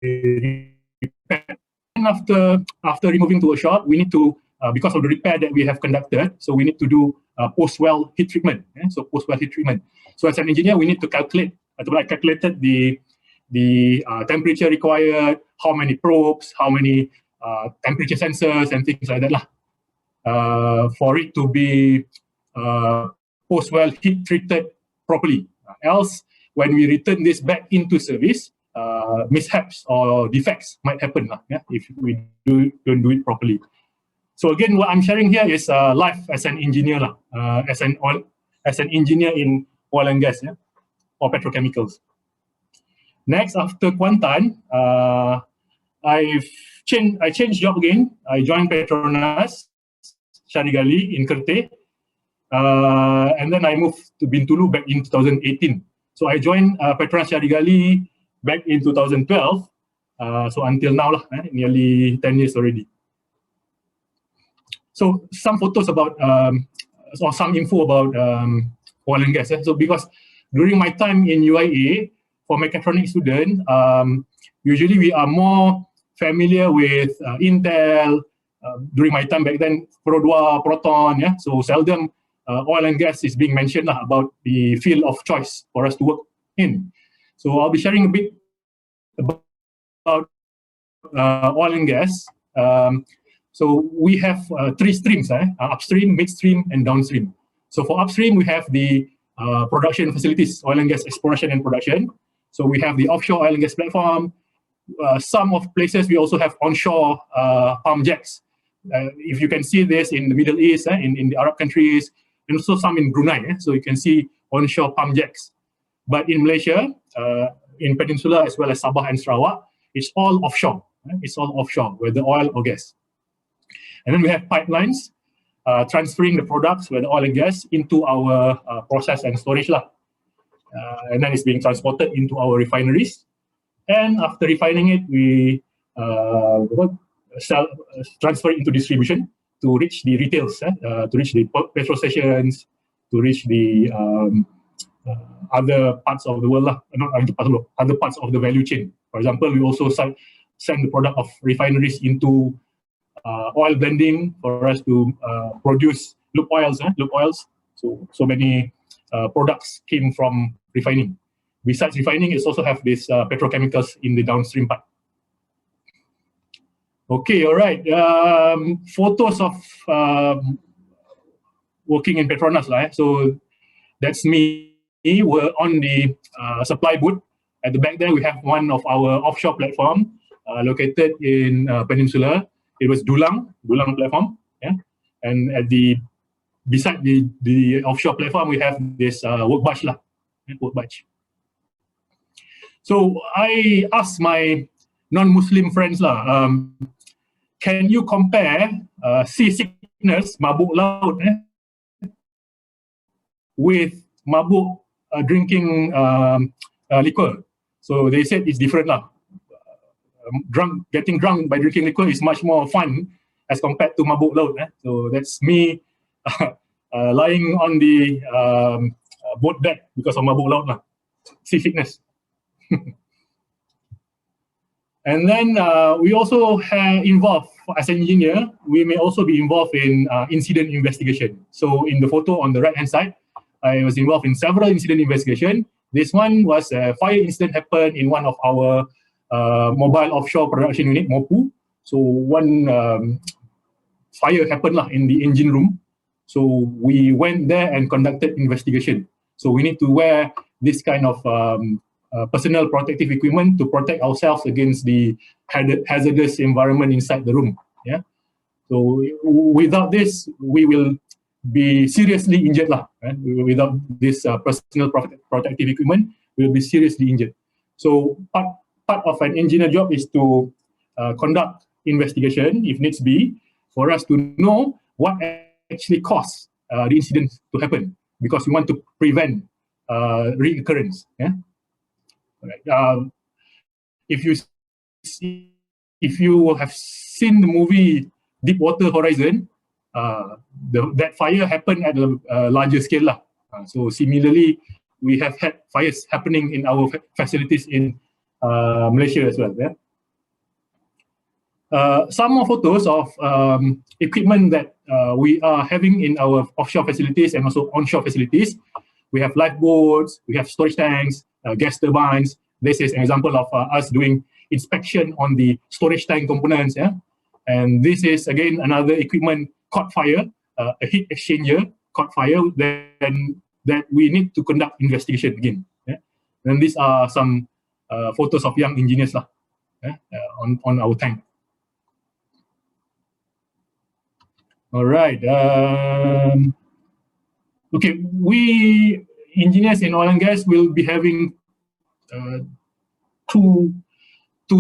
Speaker 5: repaired. And after removing to a shop, we need to, because of the repair that we have conducted, so we need to do post-well heat treatment. So post-well heat treatment. So as an engineer, we need to calculate, I calculated the temperature required, how many probes, how many temperature sensors and things like that for it to be post-well heat treated properly. Else, when we return this back into service, mishaps or defects might happen if we don't do it properly. So again, what I'm sharing here is life as an engineer, as an engineer in oil and gas or petrochemicals. Next, after Kuantan, I changed job again. I joined Petronas Syarigali in Kerteh, and then I moved to Bintulu back in 2018. So I joined Petronas Syarigali back in 2012. So until now, nearly 10 years already. So some photos about, or some info about oil and gas. So because during my time in UIA, for mechatronics student, usually we are more familiar with Intel. During my time back then, Pro2, Proton, so seldom oil and gas is being mentioned about the field of choice for us to work in. So I'll be sharing a bit about oil and gas. So we have three streams, upstream, midstream, and downstream. So for upstream, we have the production facilities, oil and gas exploration and production. So we have the offshore oil and gas platform. Some of places we also have onshore pump jacks. If you can see this in the Middle East, in the Arab countries, and also some in Brunei. So you can see onshore pump jacks. But in Malaysia, in Peninsula as well as Sabah and Sarawak, it's all offshore. It's all offshore, whether oil or gas. And then we have pipelines transferring the products, whether oil and gas, into our process and storage. And then it's being transported into our refineries. And after refining it, we transfer it into distribution to reach the retails, to reach the petrol stations, to reach the other parts of the world, not other parts of the value chain. For example, we also send the product of refineries into oil blending for us to produce lube oils. So many products came from refining. Besides refining, it also have this petrochemicals in the downstream part. Okay, all right. Photos of working in Petronas. So that's me. We're on the supply booth. At the back there, we have one of our offshore platform located in Peninsula. It was Dulang platform. And at beside the offshore platform, we have this workbench. Workbench. So I asked my non-Muslim friends, can you compare seasickness, mabuk laut, with mabuk drinking liquor? So they said it's different. Getting drunk by drinking liquor is much more fun as compared to mabuk laut. So that's me lying on the boat deck because of mabuk laut, seasickness. And then we also have involved, as an engineer, we may also be involved in incident investigation. So in the photo on the right-hand side, I was involved in several incident investigation. This one was a fire incident happened in one of our mobile offshore production unit, MOPU. So one fire happened in the engine room. So we went there and conducted investigation. So we need to wear this kind of personal protective equipment to protect ourselves against the hazardous environment inside the room. So without this, we will be seriously injured. Without this personal protective equipment, we will be seriously injured. So part of an engineer job is to conduct investigation, if needs be, for us to know what actually caused the incident to happen, because we want to prevent reoccurrence. Yeah. Right. If you have seen the movie Deepwater Horizon, that fire happened at a larger scale lah. So similarly, we have had fires happening in our facilities in Malaysia as well. Yeah. Some more photos of equipment that we are having in our offshore facilities and also onshore facilities. We have lifeboats, we have storage tanks, gas turbines. This is an example of us doing inspection on the storage tank components. Yeah? And this is again another equipment caught fire, a heat exchanger caught fire, then that we need to conduct investigation again. Yeah? And these are some photos of young engineers lah, on our tank. All right. Okay, we engineers in oil and gas will be having two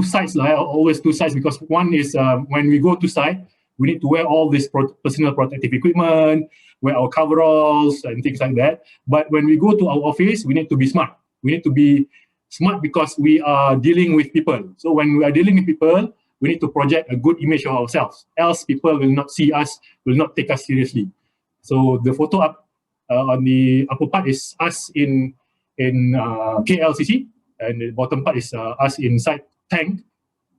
Speaker 5: sites, always two sites, because one is when we go to site, we need to wear all this personal protective equipment, wear our coveralls and things like that. But when we go to our office, we need to be smart. We need to be smart because we are dealing with people. So when we are dealing with people, we need to project a good image of ourselves. Else people will not see us, will not take us seriously. So the photo up on the upper part is us in KLCC, and the bottom part is us inside tank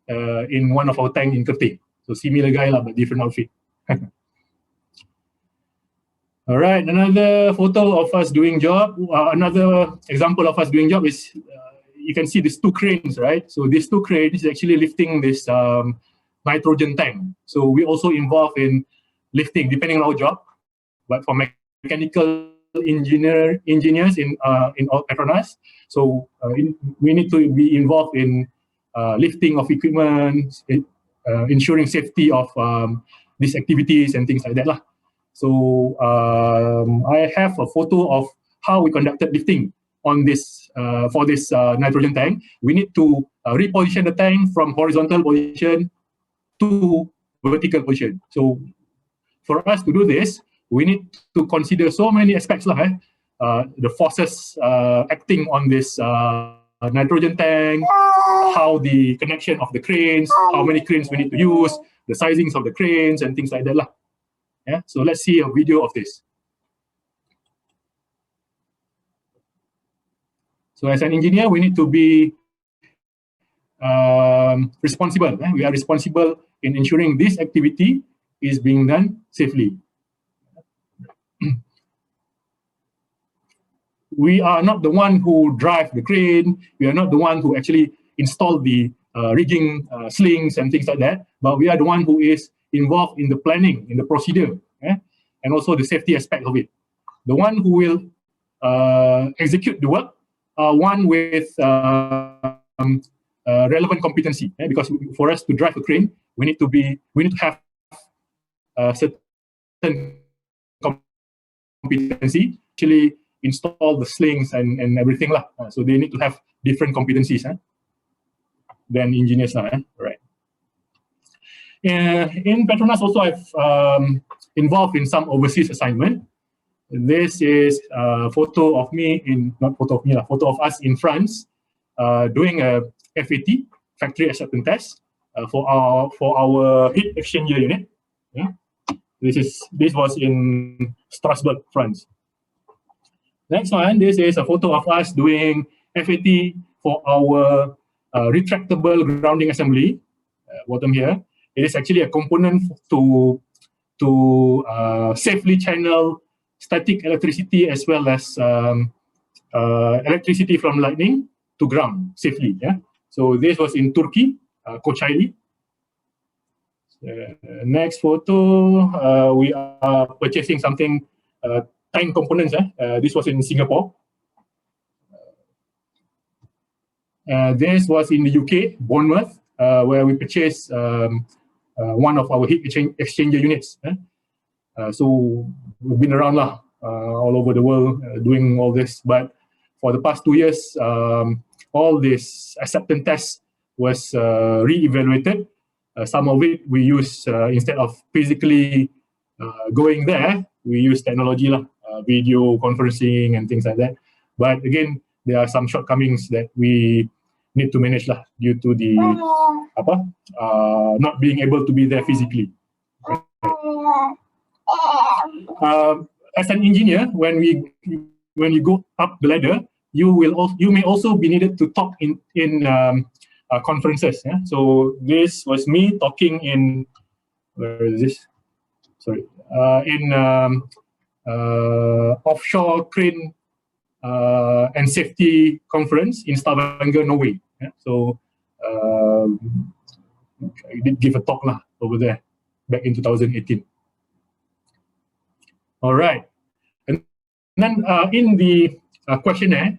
Speaker 5: in one of our tank in Kerteh. So similar guy lah, but different outfit. All right, another photo of us doing job. Another example of us doing job is you can see these two cranes, right? So these two cranes is actually lifting this nitrogen tank. So we also involved in lifting, depending on our job. But for mechanical engineers in Petronas, so we need to be involved in lifting of equipment, ensuring safety of these activities and things like that lah. So I have a photo of how we conducted lifting on this for this nitrogen tank. We need to reposition the tank from horizontal position to vertical position. So for us to do this, we need to consider so many aspects lah. The forces acting on this nitrogen tank, how the connection of the cranes, how many cranes we need to use, the sizings of the cranes and things like that lah. Yeah, so let's see a video of this. So as an engineer, we need to be responsible. We are responsible in ensuring this activity is being done safely. We are not the one who drive the crane. We are not the one who actually install the rigging slings and things like that. But we are the one who is involved in the planning, in the procedure, and also the safety aspect of it. The one who will execute the work are one with relevant competency. Because for us to drive a crane, we need to have certain competency. Actually install the slings and everything lah. So they need to have different competencies than engineers lah. Right. In Petronas also I've involved in some overseas assignment. This is a photo of me photo of us in France doing a FAT, factory acceptance test, for our heat exchanger unit. Yeah. This was in Strasbourg, France. Next one, this is a photo of us doing FAT for our retractable grounding assembly, bottom here. It is actually a component to safely channel static electricity as well as electricity from lightning to ground safely. Yeah. So this was in Turkey, Kocaeli. Next photo, we are purchasing something, tank components. This was in Singapore. This was in the UK, Bournemouth, where we purchased one of our heat exchanger units. So we've been around all over the world doing all this. But for the past 2 years, all this acceptance test was re-evaluated. Some of it we use instead of physically going there, we use technology, video conferencing and things like that. But again, there are some shortcomings that we need to manage lah, due to the not being able to be there physically. As an engineer, when you go up the ladder, you may also be needed to talk in conferences. Yeah? So this was me talking in, where is this? Sorry, in offshore crane and safety conference in Stavanger, Norway. Yeah? So I did give a talk lah over there back in 2018. All right, and then in the questionnaire,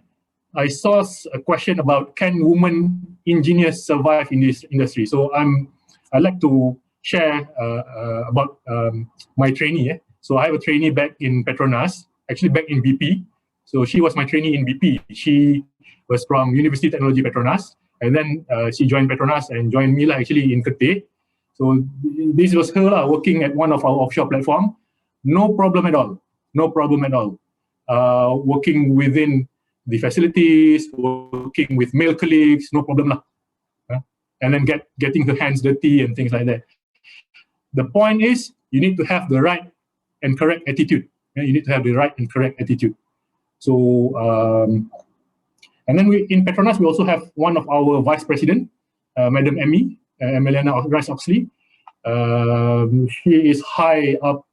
Speaker 5: I saw a question about, can women engineers survive in this industry? So I'd like to share about my trainee. So I have a trainee back in Petronas, actually back in BP. So she was my trainee in BP. She was from University Technology Petronas, and then she joined Petronas and joined me actually in Kete. So this was her working at one of our offshore platform. No problem at all. No problem at all. Working within the facilities, working with male colleagues, no problem lah. And then getting her hands dirty and things like that. The point is, you need to have the right and correct attitude. You need to have the right and correct attitude. So, and then in Petronas, we also have one of our vice president, Madam Emmy, Emiliana Rice-Oxley. She is higher up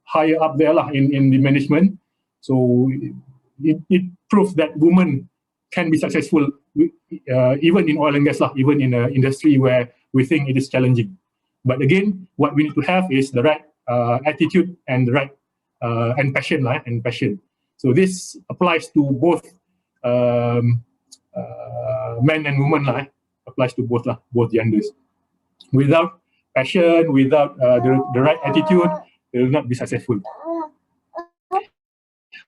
Speaker 5: there lah in the management. So it proves that women can be successful even in oil and gas lah, even in an industry where we think it is challenging. But again, what we need to have is the right attitude and the right and passion lah, and passion. So this applies to both men and women lah. Applies to both lah, both genders. Without passion, without the right attitude, they will not be successful.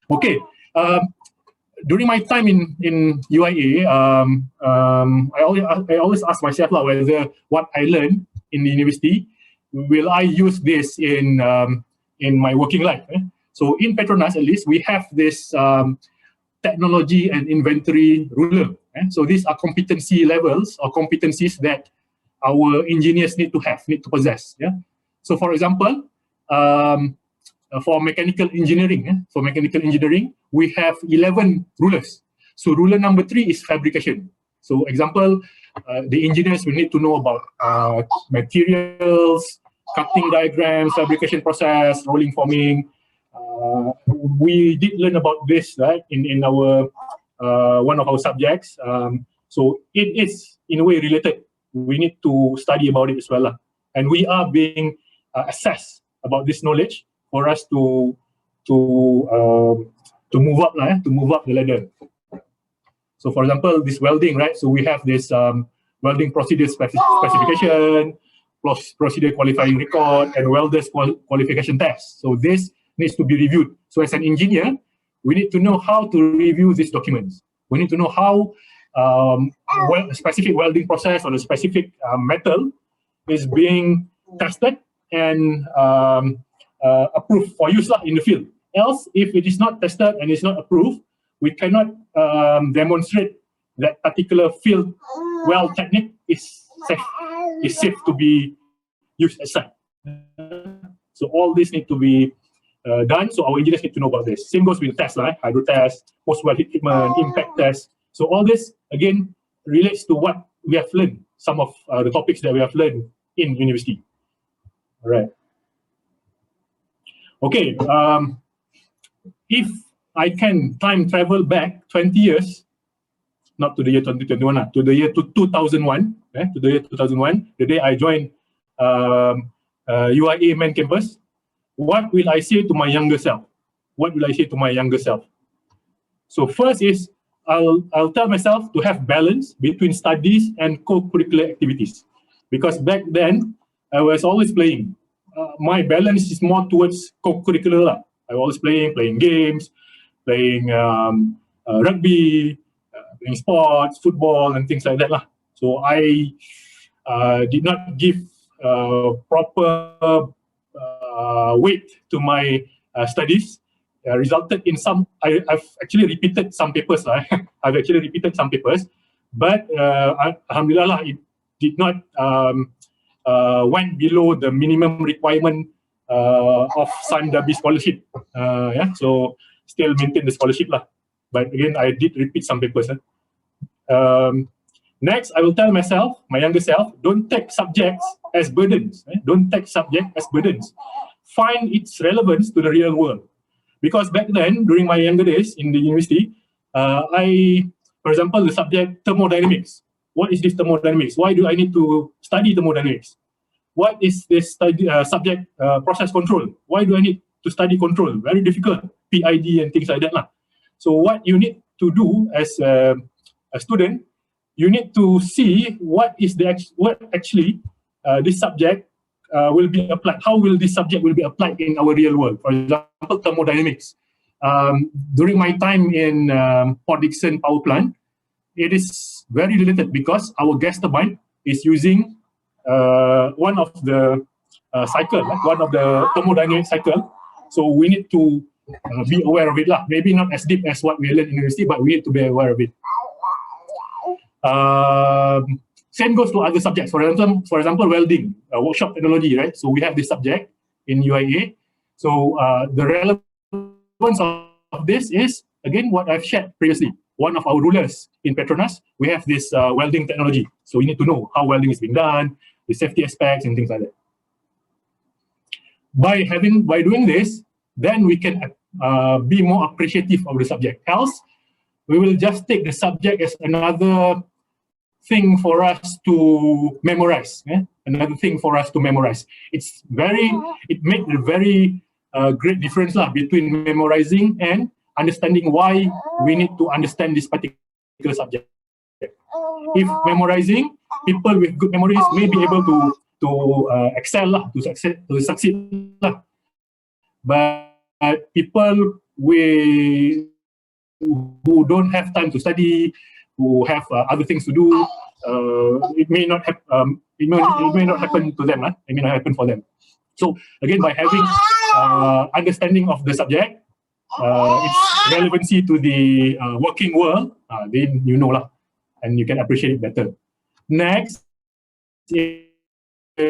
Speaker 5: Okay. During my time in UIA, I always ask myself whether what I learned in the university, will I use this in my working life? So in Petronas, at least, we have this technology and inventory ruler. So these are competency levels or competencies that our engineers need to possess. Yeah. So for example, for mechanical engineering, we have 11 rulers. So ruler number 3 is fabrication. So example, the engineers will need to know about materials, cutting diagrams, fabrication process, rolling forming. We did learn about this, right, in our one of our subjects. So it is in a way related. We need to study about it as well, and we are being assessed about this knowledge for us to move up, to move up the ladder. So, for example, this welding, right? So we have this welding procedure specification, procedure qualifying record, and welders qualification test. So this needs to be reviewed. So as an engineer, we need to know how to review these documents. We need to know how a specific welding process on a specific metal is being tested and approved for use in the field. Else, if it is not tested and it's not approved, we cannot demonstrate that particular field weld technique is safe to be used as such. So all this need to be done. So our engineers need to know about this. Same goes with the test, hydro test, post-weld heat treatment, impact test. So all this again relates to what we have learned, some of the topics that we have learned in university. All right. Okay. If I can time travel back 20 years, not to the year 2021, to the year 2001, to the year 2001, the day I joined UIA main campus, what will I say to my younger self? What will I say to my younger self? So first is, I'll tell myself to have balance between studies and co-curricular activities. Because back then, I was always playing. My balance is more towards co-curricular. I was always playing games, playing rugby, playing sports, football, and things like that. So I did not give proper weight to my studies. resulted in some, I've actually repeated some papers. I've actually repeated some papers, but alhamdulillah, it did not went below the minimum requirement of SIMW scholarship. Yeah, so still maintain the scholarship lah. But again, I did repeat some papers. Next, I will tell myself, my younger self, don't take subjects as burdens. Don't take subjects as burdens. Find its relevance to the real world. Because back then, during my younger days in the university, for example, the subject thermodynamics. What is this thermodynamics? Why do I need to study thermodynamics? What is this subject process control? Why do I need to study control? Very difficult, PID and things like that lah. So what you need to do as a student, you need to see what actually this subject will be applied. How will this subject will be applied in our real world? For example, thermodynamics. During my time in Port Dickson power plant, it is very related because our gas turbine is using one of the cycle, one of the thermodynamic cycle. So we need to be aware of it lah. Maybe not as deep as what we learn in university, but we need to be aware of it. Same goes to other subjects. For example, welding, workshop technology, right? So we have this subject in UIA. So the relevance of this is, again, what I've shared previously. One of our rulers in Petronas, we have this welding technology. So we need to know how welding is being done, the safety aspects and things like that. By doing this, then we can be more appreciative of the subject. Else, we will just take the subject as another thing for us to memorize. Another thing for us to memorize. It makes a very great difference lah between memorizing and understanding why we need to understand this particular subject. If memorizing, people with good memories may be able to excel lah, to succeed lah. But people who don't have time to study, who have other things to do, it may not happen to them. It may not happen for them. So again, by having understanding of the subject, its relevancy to the working world, then you know lah, and you can appreciate it better. Next is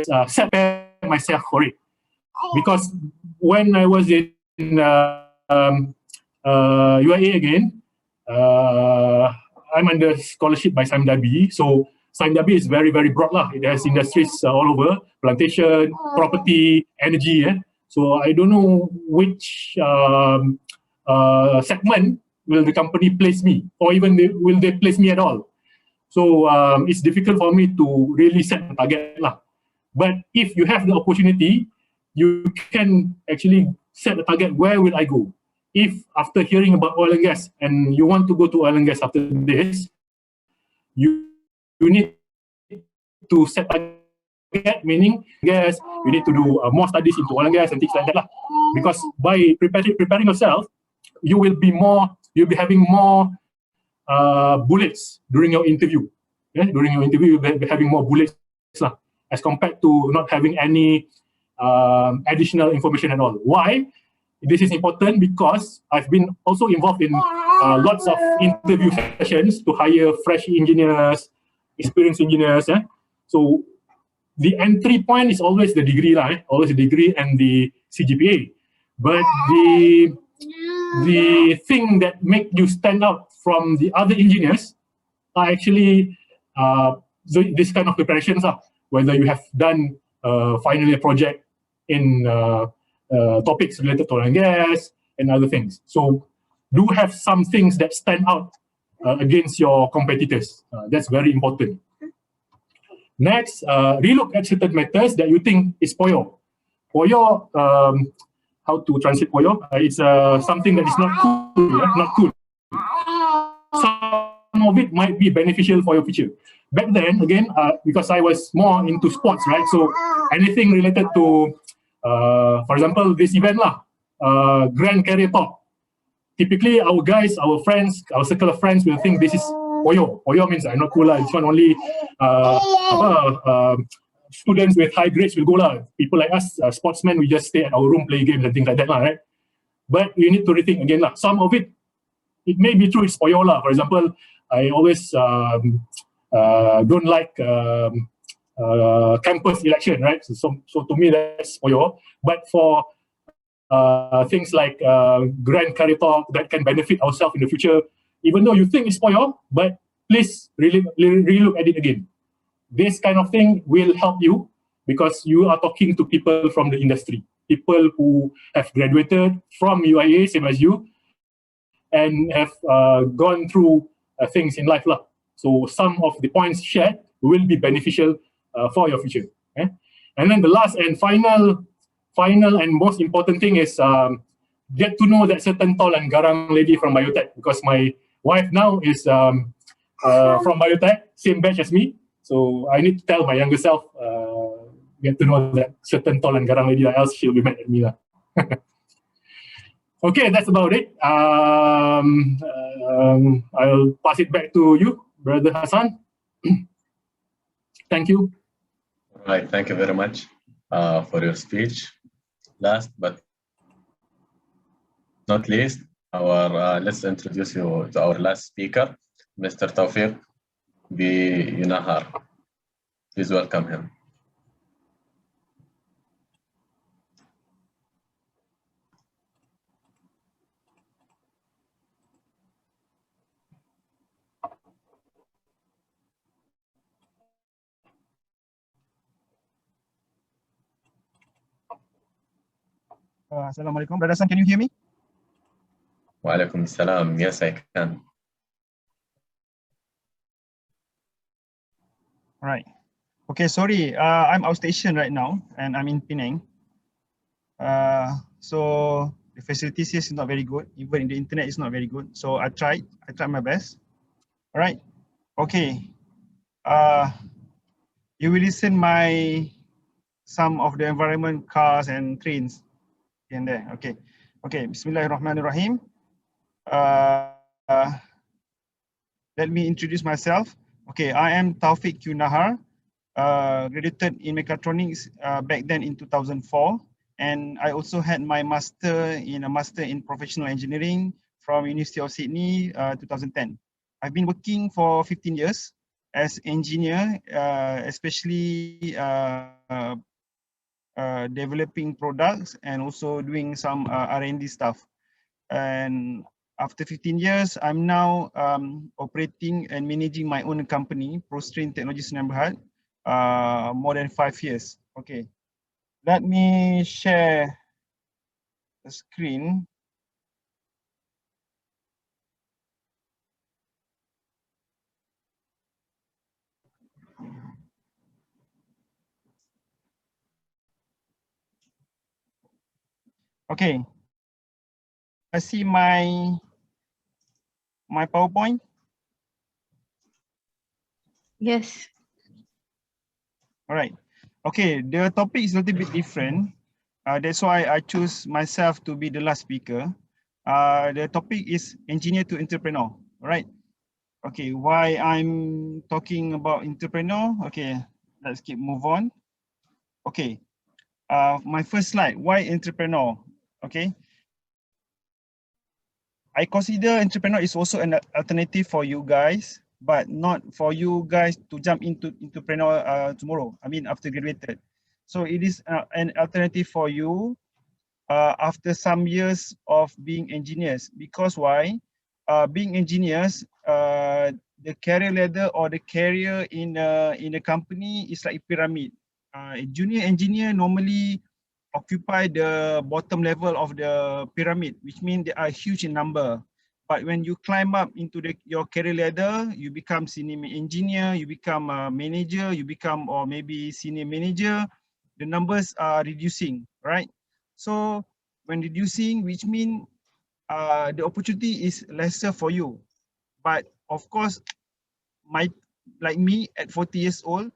Speaker 5: prepare myself for it, because when I was in UIA again, I'm under scholarship by SIMW. So SIMW is very, very broad lah. It has industries all over, plantation, property, energy. So I don't know which segment will the company place me, or even will they place me at all. So it's difficult for me to really set a target lah. But if you have the opportunity, you can actually set a target. Where will I go? If after hearing about oil and gas and you want to go to oil and gas after this, you need to set a target, meaning gas, you need to do more studies into oil and gas and things like that lah. Because by preparing yourself, you will be having more bullets during your interview. During your interview, you'll be having more bullets lah, as compared to not having any additional information at all. Why? This is important because I've been also involved in lots of interview sessions to hire fresh engineers, experienced engineers. So the entry point is always the degree lah, always the degree and the CGPA. But the thing that make you stand out from the other engineers are actually this kind of preparations lah. Whether you have done final year project in topics related to oil and gas and other things. So do have some things that stand out against your competitors. That's very important. Next, relook at certain matters that you think is poyo. Poyo, how to translate poyo? It's something that is not cool, not cool. Some of it might be beneficial for your future. Back then, again, because I was more into sports, right? So anything related to for example, this event lah, Grand Career Talk. Typically, our guys, our friends, our circle of friends will think this is poyo. Poyo means not cool lah. This one only students with high grades will go lah. People like us, sportsmen, we just stay at our room, play games and things like that lah, right? but you need to rethink again lah. Some of it may be true, it's spoil lah. For example, I always don't like campus election, right? So to me that's spoil. But for things like grand career talk that can benefit ourselves in the future, even though you think it's spoil, but please really look at it again. This kind of thing will help you because you are talking to people from the industry, people who have graduated from UIA, same as you, and have gone through things in life. So some of the points shared will be beneficial for your future. And then the last and final and most important thing is get to know that certain tall and garang lady from biotech, because my wife now is from biotech, same batch as me. So I need to tell my younger self, get to know that certain tall and garang lady, or else she'll be mad at me. Okay, that's about it. I'll pass it back to you, Brother Hassan. Thank you.
Speaker 1: All right, thank you very much for your speech. Last but not least, let's introduce you to our last speaker, Mr. Tawfiq B. Yunahar. Please welcome him.
Speaker 6: Assalamualaikum. Brother Hassan, can you hear me?
Speaker 1: Wa alaikum salam. Yes, I can.
Speaker 6: All right. Okay, sorry. I'm outstation right now and I'm in Penang. So the facilities here is not very good. Even in the internet is not very good. So I tried my best. All right. Okay. You will listen some of the environment, cars and trains in there. Okay. Okay. Bismillahirrahmanirrahim. Let me introduce myself. Okay, I am Tawfiq Yunahar, graduated in Mechatronics back then in 2004, and I also had my master in professional engineering from University of Sydney 2010. I've been working for 15 years as engineer, especially developing products and also doing some R&D stuff. And after 15 years, I'm now operating and managing my own company, ProStrain Technology Sdn Bhd, more than 5 years. Okay, let me share the screen. Okay, I see my PowerPoint.
Speaker 3: Yes.
Speaker 6: All right. Okay, the topic is a little bit different. That's why I choose myself to be the last speaker. The topic is engineer to entrepreneur. All right. Okay, why I'm talking about entrepreneur? Okay, let's move on. Okay, my first slide, why entrepreneur? Okay. I consider entrepreneur is also an alternative for you guys, but not for you guys to jump into entrepreneur tomorrow. I mean, after graduated. So it is an alternative for you after some years of being engineers. Because why? Being engineers, the career ladder or the career in a company is like a pyramid. A junior engineer normally occupy the bottom level of the pyramid, which means they are huge in number. But when you climb up into your career ladder, you become senior engineer, you become a manager, you become or maybe senior manager, the numbers are reducing, right? So when reducing, which means the opportunity is lesser for you. But of course, like me at 40 years old,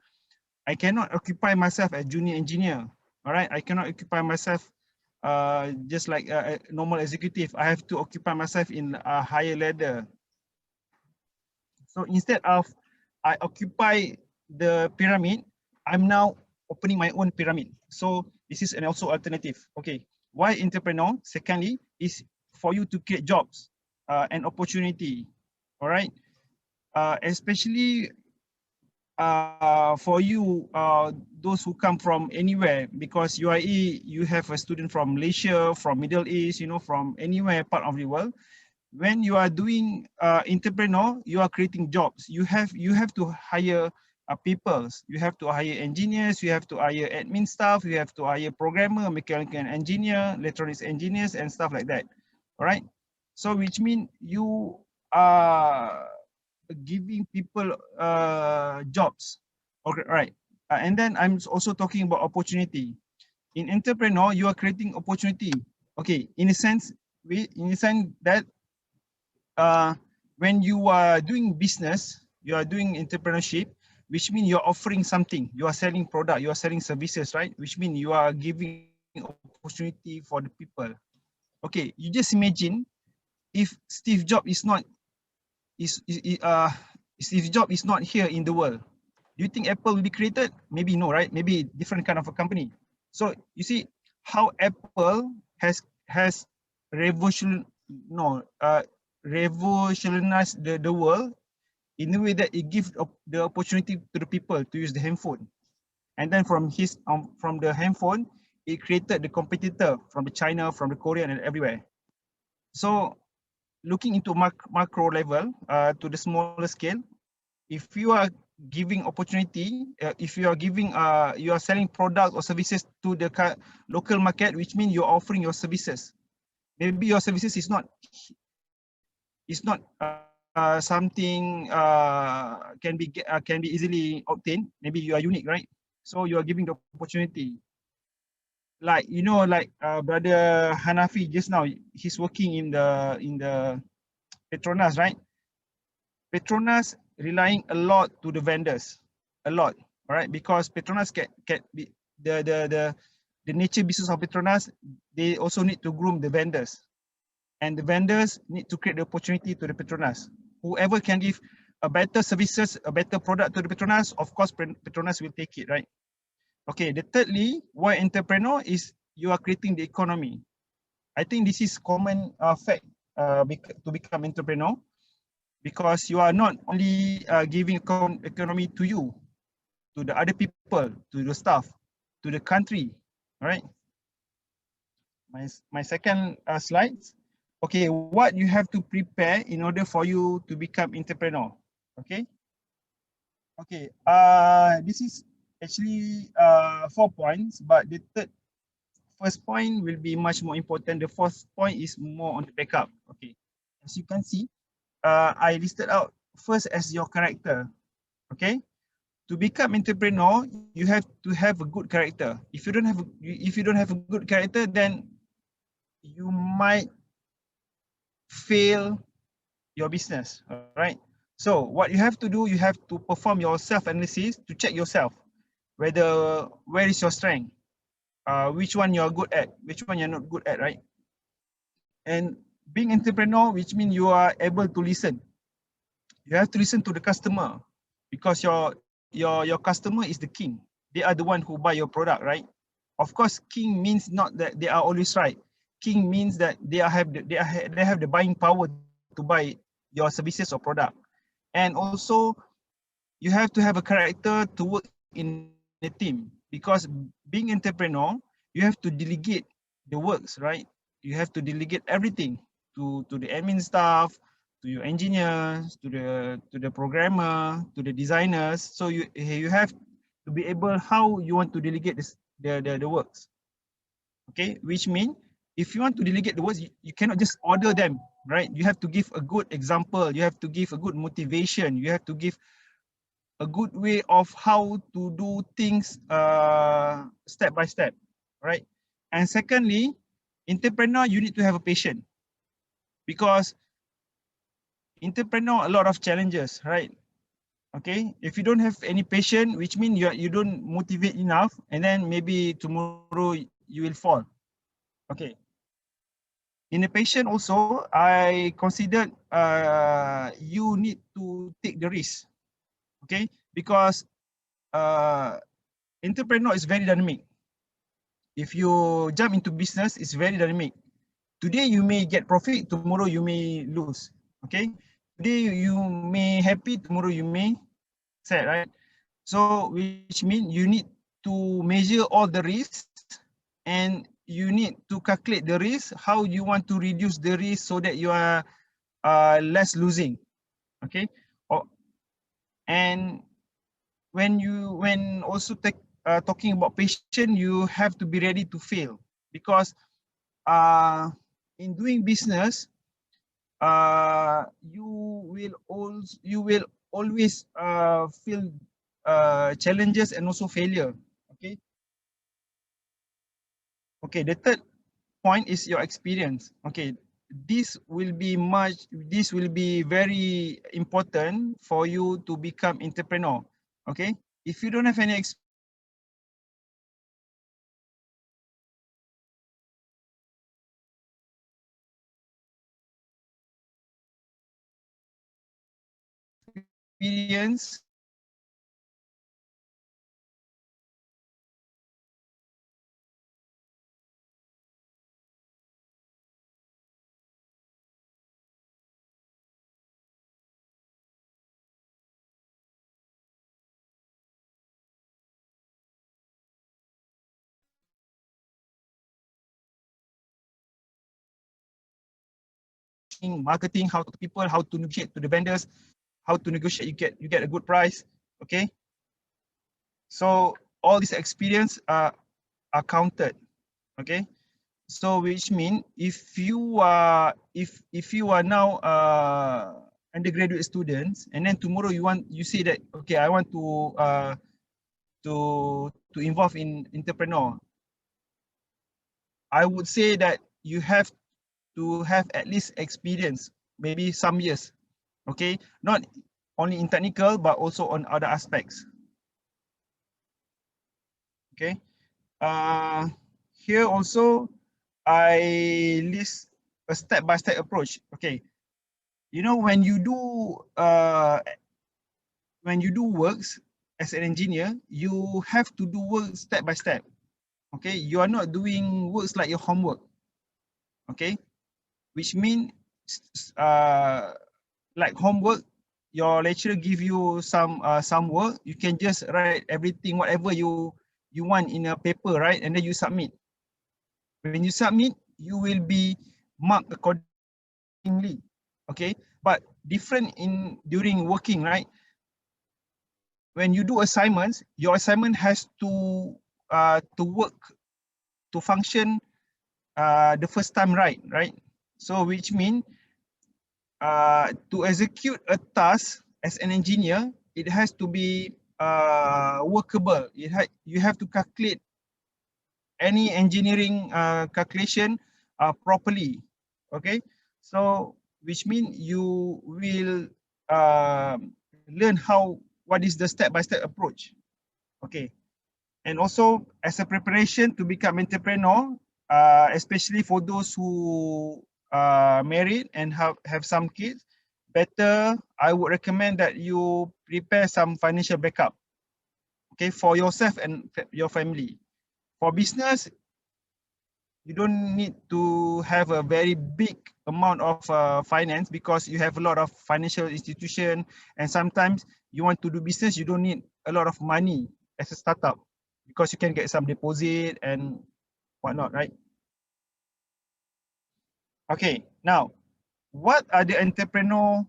Speaker 6: I cannot occupy myself as junior engineer. All right, I cannot occupy myself just like a normal executive. I have to occupy myself in a higher ladder. So instead of I occupy the pyramid, I'm now opening my own pyramid. So this is an also alternative. Okay, Why entrepreneur? Secondly, is for you to create jobs and opportunity. All right, especially for you, those who come from anywhere, because UIE, you have a student from Malaysia, from Middle East, you know, from anywhere part of the world. When you are doing entrepreneur, you are creating jobs. You have to hire people. You have to hire engineers. You have to hire admin staff. You have to hire programmer, mechanical engineer, electronics engineers, and stuff like that. All right. So which means you are giving people jobs. Okay, right. And then I'm also talking about opportunity. In entrepreneur, you are creating opportunity. Okay, in a sense, that when you are doing business, you are doing entrepreneurship, which means you're offering something. You are selling product. You are selling services, right? Which means you are giving opportunity for the people. Okay, you just imagine if Steve Jobs is not Steve Jobs is not here in the world, do you think Apple will be created? Maybe no, right? Maybe different kind of a company. So you see how Apple has revolutionized the world in a way that it gives the opportunity to the people to use the handphone. And then from the handphone, it created the competitor from the China, from the Korean, and everywhere. So looking into macro level to the smaller scale, if you are giving opportunity, if you are giving you are selling products or services to the local market, which means you're offering your services. Maybe your services is not something can be easily obtained. Maybe you are unique, right? So you are giving the opportunity. Like, you know, like brother Hanafi just now, he's working in the Petronas, right? Petronas relying a lot to the vendors, a lot, all right? Because Petronas can be the nature business of Petronas, they also need to groom the vendors, and the vendors need to create the opportunity to the Petronas. Whoever can give a better services, a better product to the Petronas, of course Petronas will take it, right? Okay, the thirdly, why entrepreneur is you are creating the economy. I think this is common fact to become entrepreneur, because you are not only giving economy to you, to the other people, to the staff, to the country, all right? My second slide. Okay, what you have to prepare in order for you to become entrepreneur, okay? Okay, this is actually 4 points, but the first point will be much more important. The fourth point is more on the backup, okay? As you can see, I listed out first as your character, okay? To become entrepreneur, you have to have a good character. If you don't have a good character, then you might fail your business, all right? So what you have to do, you have to perform your self-analysis to check yourself, where is your strength, which one you are good at, which one you're not good at, right? And being entrepreneur, which means you are able to listen. You have to listen to the customer, because your customer is the king. They are the one who buy your product, right? Of course, king means not that they are always right. King means that they have the buying power to buy your services or product. And also, you have to have a character to work in a team, because being entrepreneur, you have to delegate the works, right? You have to delegate everything to the admin staff, to your engineers, to the programmer, to the designers. So you have to be able how you want to delegate the works. Okay, which means if you want to delegate the works, you cannot just order them, right? You have to give a good example. You have to give a good motivation. You have to give a good way of how to do things step by step, right? And secondly, entrepreneur, you need to have a patient, because entrepreneur, a lot of challenges, right? Okay, if you don't have any patient, which means you don't motivate enough, and then maybe tomorrow you will fall. Okay. In a patient also, I considered you need to take the risk. Okay, because entrepreneur is very dynamic. if you jump into business, it's very dynamic. Today you may get profit, tomorrow you may lose. Okay, today you may happy, tomorrow you may sad, right? So which means you need to measure all the risks and you need to calculate the risk, how you want to reduce the risk so that you are less losing. Okay, and when also talking about patience, you have to be ready to fail, because in doing business, you will always feel challenges and also failure. Okay. Okay. The third point is your experience. Okay. This will be very important for you to become entrepreneur. Okay. If you don't have any experience, marketing, how to people, how to negotiate to the vendors, how to negotiate, you get a good price. Okay. So all this experience are counted. Okay. So which means if you are now undergraduate students, and then tomorrow you say that, okay, I want to involve in entrepreneur, I would say that you have to have at least experience, maybe some years. Okay, not only in technical but also on other aspects. Okay, here also I list a step-by-step approach. Okay, you know, when you do works as an engineer, you have to do work step by step. Okay, you are not doing works like your homework. Okay, which means like homework, your lecturer give you some work, you can just write everything, whatever you want in a paper, right? And then you submit. When you submit, you will be marked accordingly. Okay, but different in during working, right? When you do assignments, your assignment has to work, to function the first time, right? So which means to execute a task as an engineer, it has to be workable. You have to calculate any engineering calculation properly. Okay, so which means you will learn what is the step-by-step approach. Okay, and also as a preparation to become entrepreneur, especially for those who are married and have some kids, better I would recommend that you prepare some financial backup, okay, for yourself and your family. For business, you don't need to have a very big amount of finance, because you have a lot of financial institution, and sometimes you want to do business, you don't need a lot of money as a startup, because you can get some deposit and whatnot, right? Okay, now what are the entrepreneur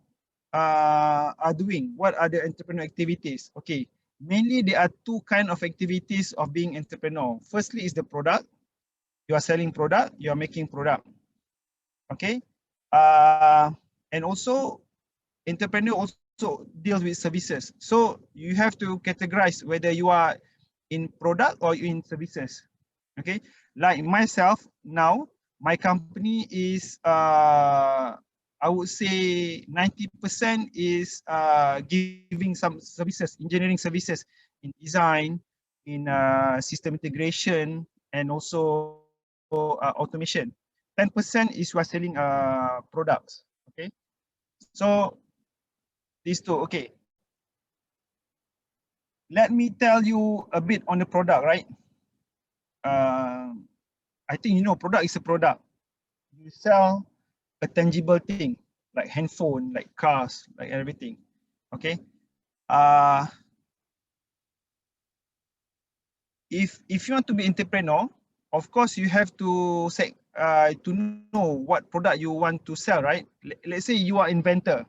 Speaker 6: are doing? What are the entrepreneur activities? Okay, mainly there are two kind of activities of being entrepreneur. Firstly is the product. You are selling product, you are making product. Okay, and also entrepreneur also deals with services. So you have to categorize whether you are in product or in services. Okay, like myself now, my company is I would say 90% is giving some services, engineering services in design, in system integration, and also automation. 10% is we are selling products. Okay, so these two. Okay, let me tell you a bit on the product, right? I think you know, product is a product. You sell a tangible thing like handphone, like cars, like everything. Okay. If you want to be entrepreneur, of course you have to say to know what product you want to sell, right? Let's say you are inventor.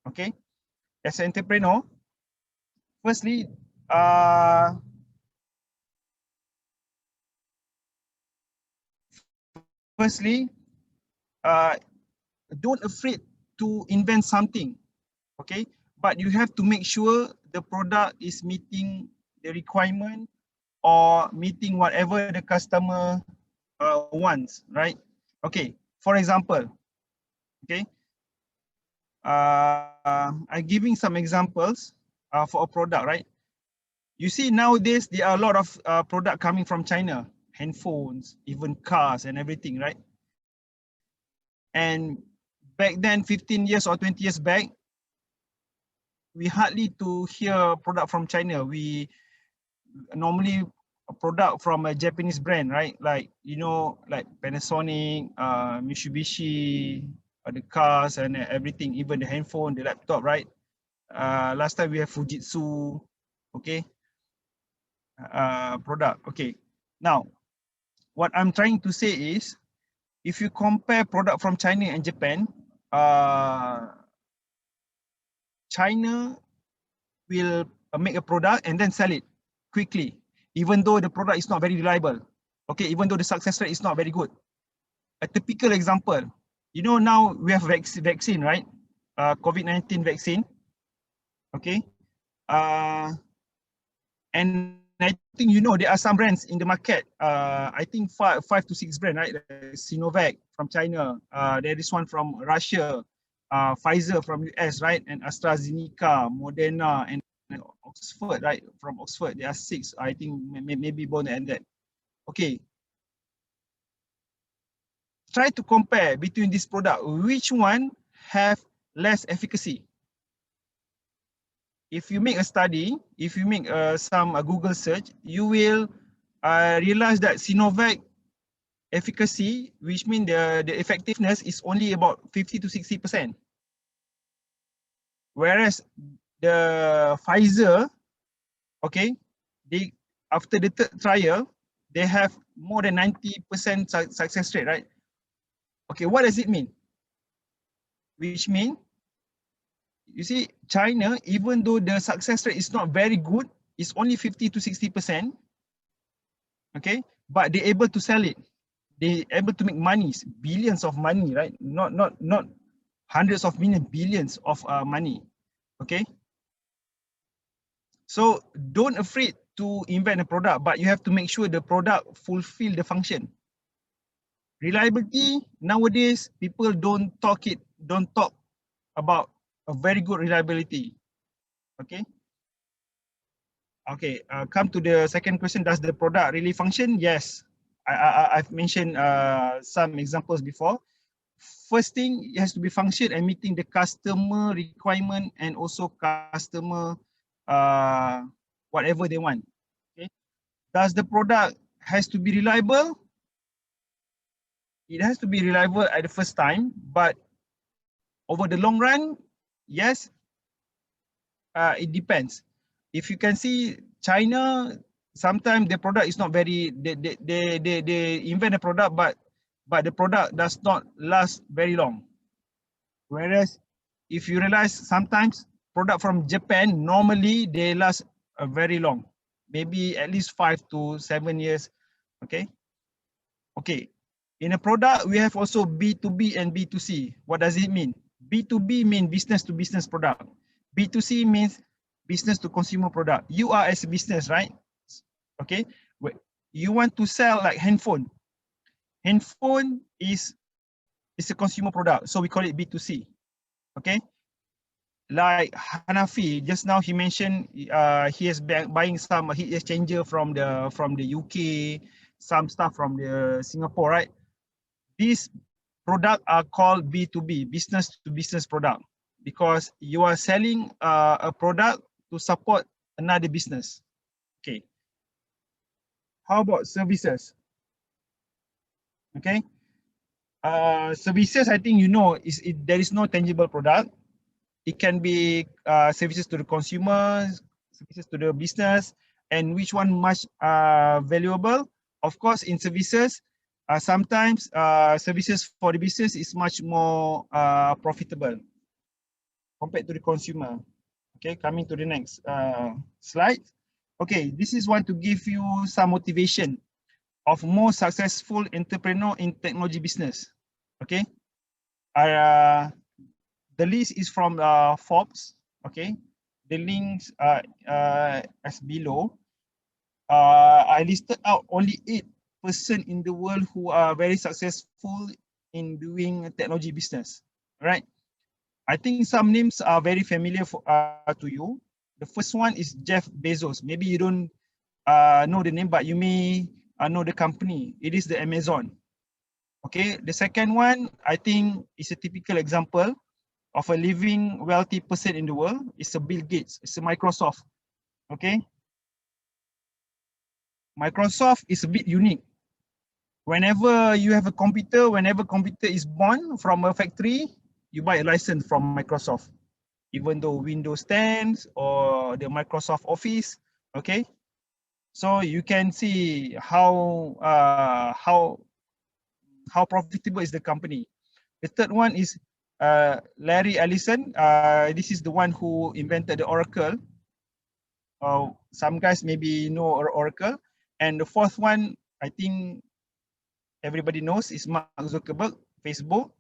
Speaker 6: Okay. As an entrepreneur, firstly, don't afraid to invent something, okay? But you have to make sure the product is meeting the requirement or meeting whatever the customer wants, right? Okay, for example, okay, I'm giving some examples for a product, right? You see nowadays there are a lot of product coming from China, handphones, even cars and everything, right? And back then, 15 years or 20 years back, we hardly to hear product from China. We normally a product from a Japanese brand, right? Like, you know, like Panasonic, Mitsubishi, the cars and everything, even the handphone, the laptop, right? Last time we have Fujitsu, okay? Product, okay. Now, what I'm trying to say is, if you compare product from China and Japan, China will make a product and then sell it quickly, even though the product is not very reliable. Okay, even though the success rate is not very good. A typical example, you know, now we have vaccine, right? COVID-19 vaccine. Okay, and I think you know there are some brands in the market. I think five to six brands, right? Sinovac from China. There is one from Russia. Pfizer from US, right? And AstraZeneca, Moderna, and Oxford, right? From Oxford, there are six. I think maybe more than that. Okay. Try to compare between this product. Which one have less efficacy? If you make a study, if you make some Google search, you will realize that Sinovac efficacy, which means the effectiveness is only about 50 to 60%. Whereas the Pfizer, okay, they after the third trial, they have more than 90% success rate, right? Okay, what does it mean? Which means, you see, China, even though the success rate is not very good, it's only 50 to 60%, okay, but they're able to sell it. They're able to make money, billions of money, right? Not hundreds of millions, billions of money, okay? So don't afraid to invent a product, but you have to make sure the product fulfill the function. Reliability, nowadays, people don't talk about a very good reliability, okay? Okay, come to the second question, does the product really function? Yes, I've mentioned some examples before. First thing, it has to be function and meeting the customer requirement and also customer whatever they want. Okay, does the product has to be reliable? It has to be reliable at the first time, but over the long run, yes, it depends. If you can see China, sometimes the product is not very, they invent a product, but the product does not last very long. Whereas if you realize sometimes product from Japan, normally they last very long, maybe at least 5 to 7 years, okay? Okay, in a product, we have also B2B and B2C. What does it mean? B2B means business to business product. B2C means business to consumer product. You are as a business, right? Okay, you want to sell like handphone. Handphone is a consumer product, so we call it B2C. Okay, like Hanafi, just now he mentioned he is buying some heat exchanger from the UK, some stuff from the Singapore, right? These products are called B2B, business to business product, because you are selling a product to support another business. Okay. How about services? Okay. Services, I think you know, there is no tangible product. It can be services to the consumer, services to the business, and which one much valuable? Of course, in services, sometimes services for the business is much more profitable compared to the consumer. Okay, coming to the next slide. Okay, this is one to give you some motivation of more successful entrepreneur in technology business. Okay, the list is from Forbes. Okay, the links as below. I listed out only 8% in the world who are very successful in doing technology business. All right. I think some names are very familiar to you. The first one is Jeff Bezos. Maybe you don't know the name, but you may know the company. It is the Amazon. Okay, the second one, I think is a typical example of a living wealthy person in the world. It's a Bill Gates, it's a Microsoft. Okay, Microsoft is a bit unique. Whenever you have a computer, whenever computer is born from a factory, you buy a license from Microsoft, even though Windows 10 or the Microsoft Office. Okay, so you can see how profitable is the company. The third one is Larry Ellison. This is the one who invented the Oracle. Some guys maybe know Oracle. And the fourth one, I think everybody knows, is Mark Zuckerberg, Facebook.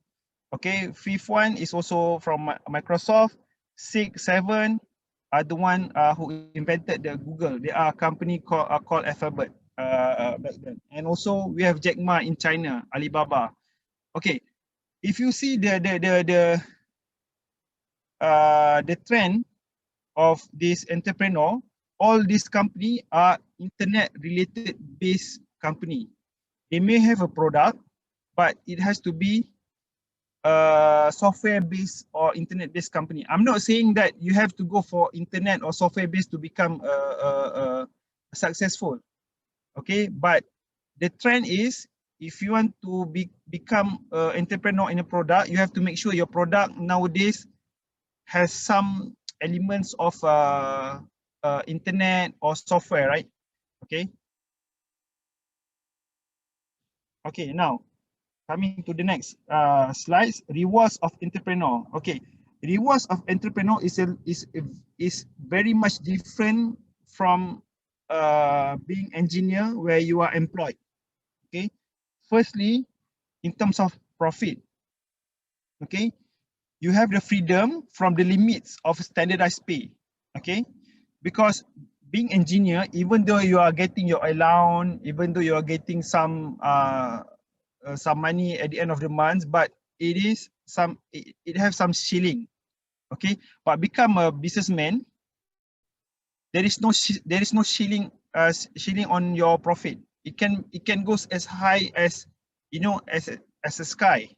Speaker 6: Okay, fifth one is also from Microsoft. 6, 7 are the one who invented the Google. They are a company called Alphabet back then. And also we have Jack Ma in China, Alibaba. Okay, if you see the trend of this entrepreneur, all these company are internet related based company. They may have a product, but it has to be software based or internet based company. I'm not saying that you have to go for internet or software based to become successful. Okay, but the trend is, if you want to become an entrepreneur in a product, you have to make sure your product nowadays has some elements of internet or software, right? Okay. Okay, now coming to the next slides, rewards of entrepreneur. Okay, rewards of entrepreneur is very much different from being engineer where you are employed. Okay, firstly, in terms of profit, okay, you have the freedom from the limits of standardized pay. Okay, because being engineer, even though you are getting your allowance, even though you are getting some money at the end of the month, but it has some ceiling. Okay, but become a businessman, there is no ceiling on your profit. It can go as high as, you know, as a sky.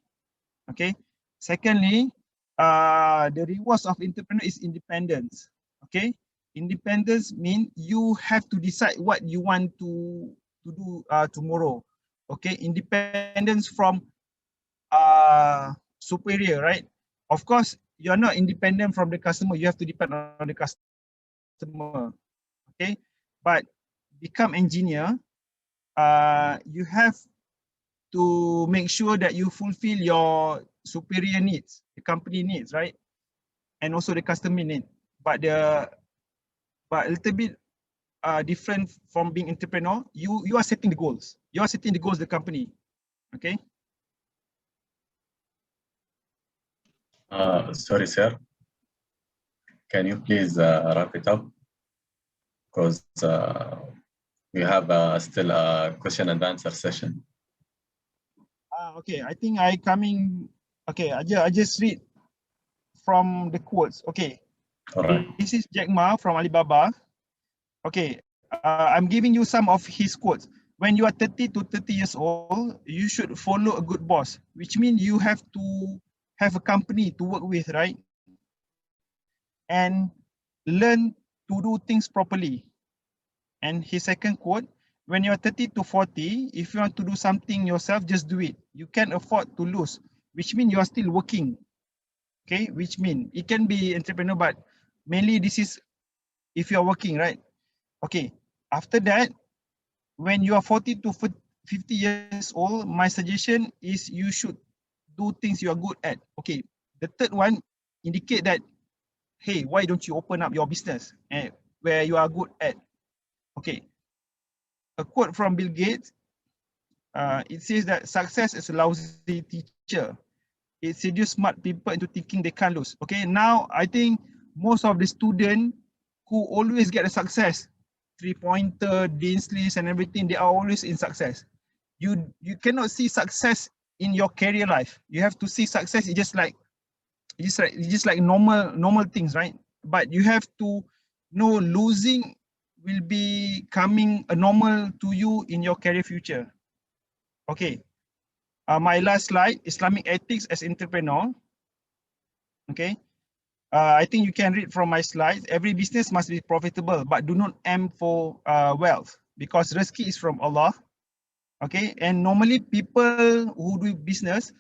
Speaker 6: Okay, secondly, the rewards of entrepreneur is independence. Okay, independence means you have to decide what you want to do tomorrow. Okay, independence from superior, right? Of course, you're not independent from the customer. You have to depend on the customer. Okay, but become engineer, you have to make sure that you fulfill your superior needs, the company needs, right? And also the customer need. But a little bit different from being entrepreneur. You are setting the goals. You are setting the goals of the company. Okay.
Speaker 1: Sorry, sir. Can you please wrap it up? Because we have still a question and answer session.
Speaker 6: Okay, I think okay, I just read from the quotes. Okay.
Speaker 1: All right.
Speaker 6: This is Jack Ma from Alibaba. Okay, I'm giving you some of his quotes. When you are 30 to 30 years old, you should follow a good boss, which means you have to have a company to work with, right? And learn to do things properly. And his second quote, when you're 30 to 40, if you want to do something yourself, just do it. You can't afford to lose, which means you are still working. Okay, which means it can be entrepreneur, but mainly this is if you are working, right? Okay, after that, when you are 40 to 50 years old, my suggestion is you should do things you are good at. Okay, the third one indicate that, hey, why don't you open up your business and where you are good at? Okay, a quote from Bill Gates, it says that success is a lousy teacher. It seduces smart people into thinking they can't lose. Okay, now I think most of the students who always get a success, 3-pointer, Dean's List and everything, they are always in success. You cannot see success in your career life. You have to see success. It's just like normal things, right? But you have to know losing will be coming a normal to you in your career future. Okay. My last slide, Islamic ethics as entrepreneur. Okay. I think you can read from my slides. Every business must be profitable, but do not aim for wealth, because rezeki is from Allah. Okay. And normally people who do business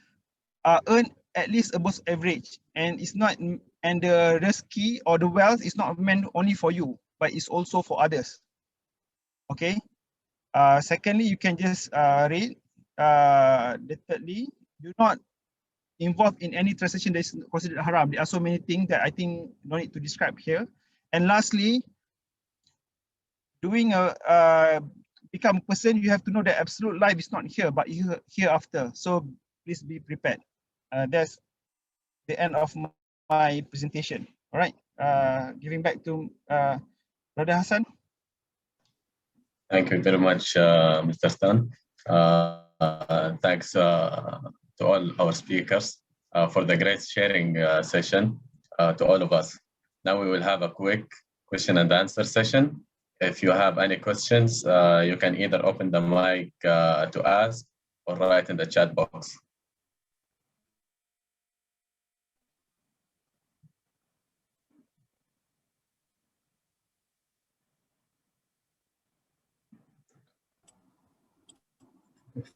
Speaker 6: earn at least above average, and it's not, and the rezeki or the wealth is not meant only for you, but it's also for others. Okay. Secondly, you can just read. Thirdly, do not involved in any transaction that is considered haram. There are so many things that I think no need to describe here. And lastly, doing become a person, you have to know that absolute life is not here, but hereafter. So please be prepared. That's the end of my presentation. All right. Giving back to Brother Hassan.
Speaker 1: Thank you very much, Mr. Stan. Thanks to all our speakers for the great sharing session to all of us. Now we will have a quick question and answer session. If you have any questions, you can either open the mic to ask or write in the chat box.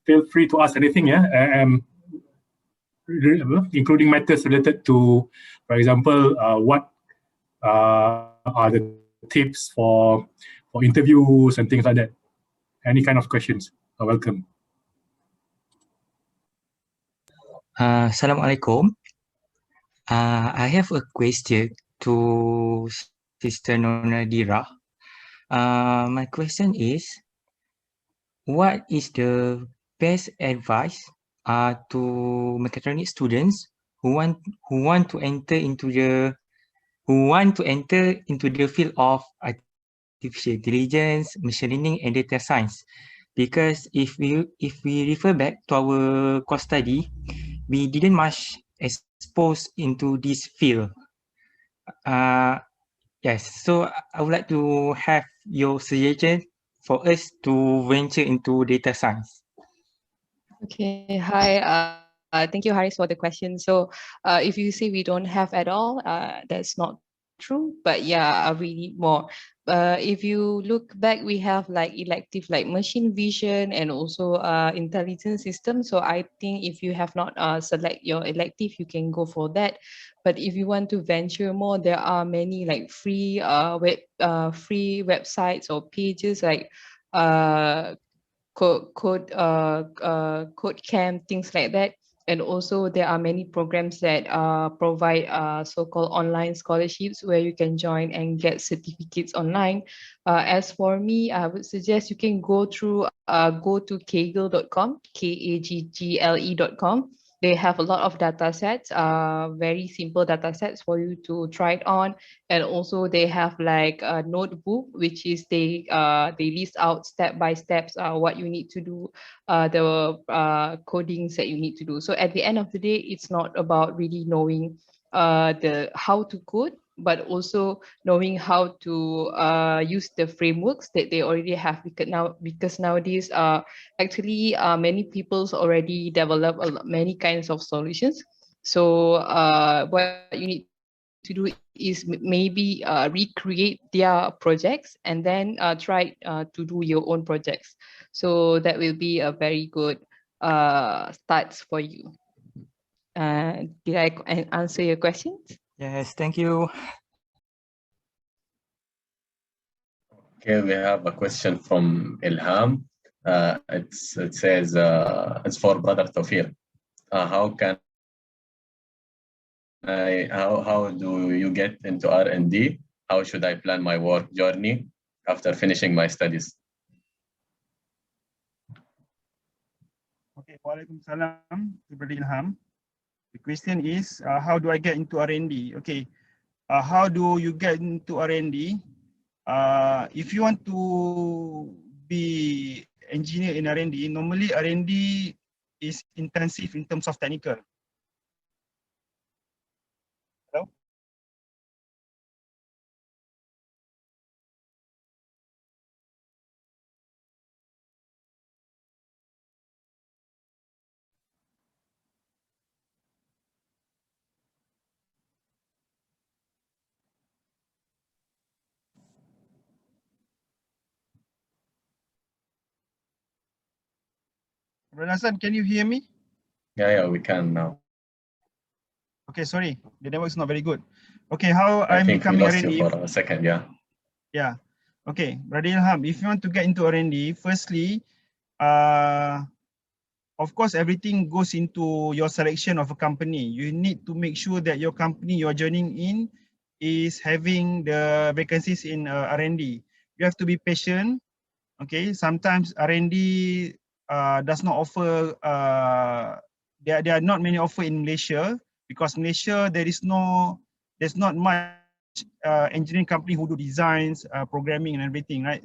Speaker 5: Feel free to ask anything, yeah, including matters related to, for example, what are the tips for interviews and things like that. Any kind of questions are welcome.
Speaker 2: Assalamualaikum. I have a question to Sister Nonadira. My question is, what is the best advice to mechatronics students who want to enter into the field of artificial intelligence, machine learning, and data science? Because if we refer back to our course study, we didn't much exposed into this field. Yes, so I would like to have your suggestion for us to venture into data science.
Speaker 3: Okay, hi. Thank you, Haris, for the question. So if you say we don't have at all, that's not true. But yeah, we need more. If you look back, we have like elective like machine vision and also intelligence system. So I think if you have not select your elective, you can go for that. But if you want to venture more, there are many like free websites or pages like code camp, things like that. And also there are many programs that provide so-called online scholarships where you can join and get certificates online. As for me, I would suggest you can go to kaggle.com, KAGGLE.com. They have a lot of data sets, very simple data sets for you to try it on. And also they have like a notebook, which is they list out step by steps what you need to do, the codings that you need to do. So at the end of the day, it's not about really knowing the how to code, but also knowing how to use the frameworks that they already have, because nowadays actually many people's already develop many kinds of solutions. So what you need to do to do is maybe recreate their projects and then try to do your own projects. So that will be a very good start for you. Did I answer your questions?
Speaker 2: Yes, thank you.
Speaker 1: Okay, we have a question from Ilham. It says, it's for Brother Tawfiq. How do you get into R&D? How should I plan my work journey after finishing my studies?
Speaker 6: Okay, Waalaikumsalam to Brother Ilham. The question is, how do I get into R&D? Okay, how do you get into R&D? If you want to be engineer in R&D, normally R&D is intensive in terms of technical. Hello? Brother Hassan, can you hear me?
Speaker 1: Yeah, we can now.
Speaker 6: Okay, sorry, the network is not very good. Okay, how
Speaker 1: I
Speaker 6: I'm
Speaker 1: think we
Speaker 6: becoming
Speaker 1: lost you
Speaker 6: R&D?
Speaker 1: for a second, yeah.
Speaker 6: Yeah, okay, Brother Ilham, if you want to get into R&D, firstly, of course, everything goes into your selection of a company. You need to make sure that your company you're joining in is having the vacancies in R&D. You have to be patient. Okay, sometimes R&D does not offer, there are not many offer in Malaysia, because Malaysia there's not much engineering company who do designs, programming and everything, right?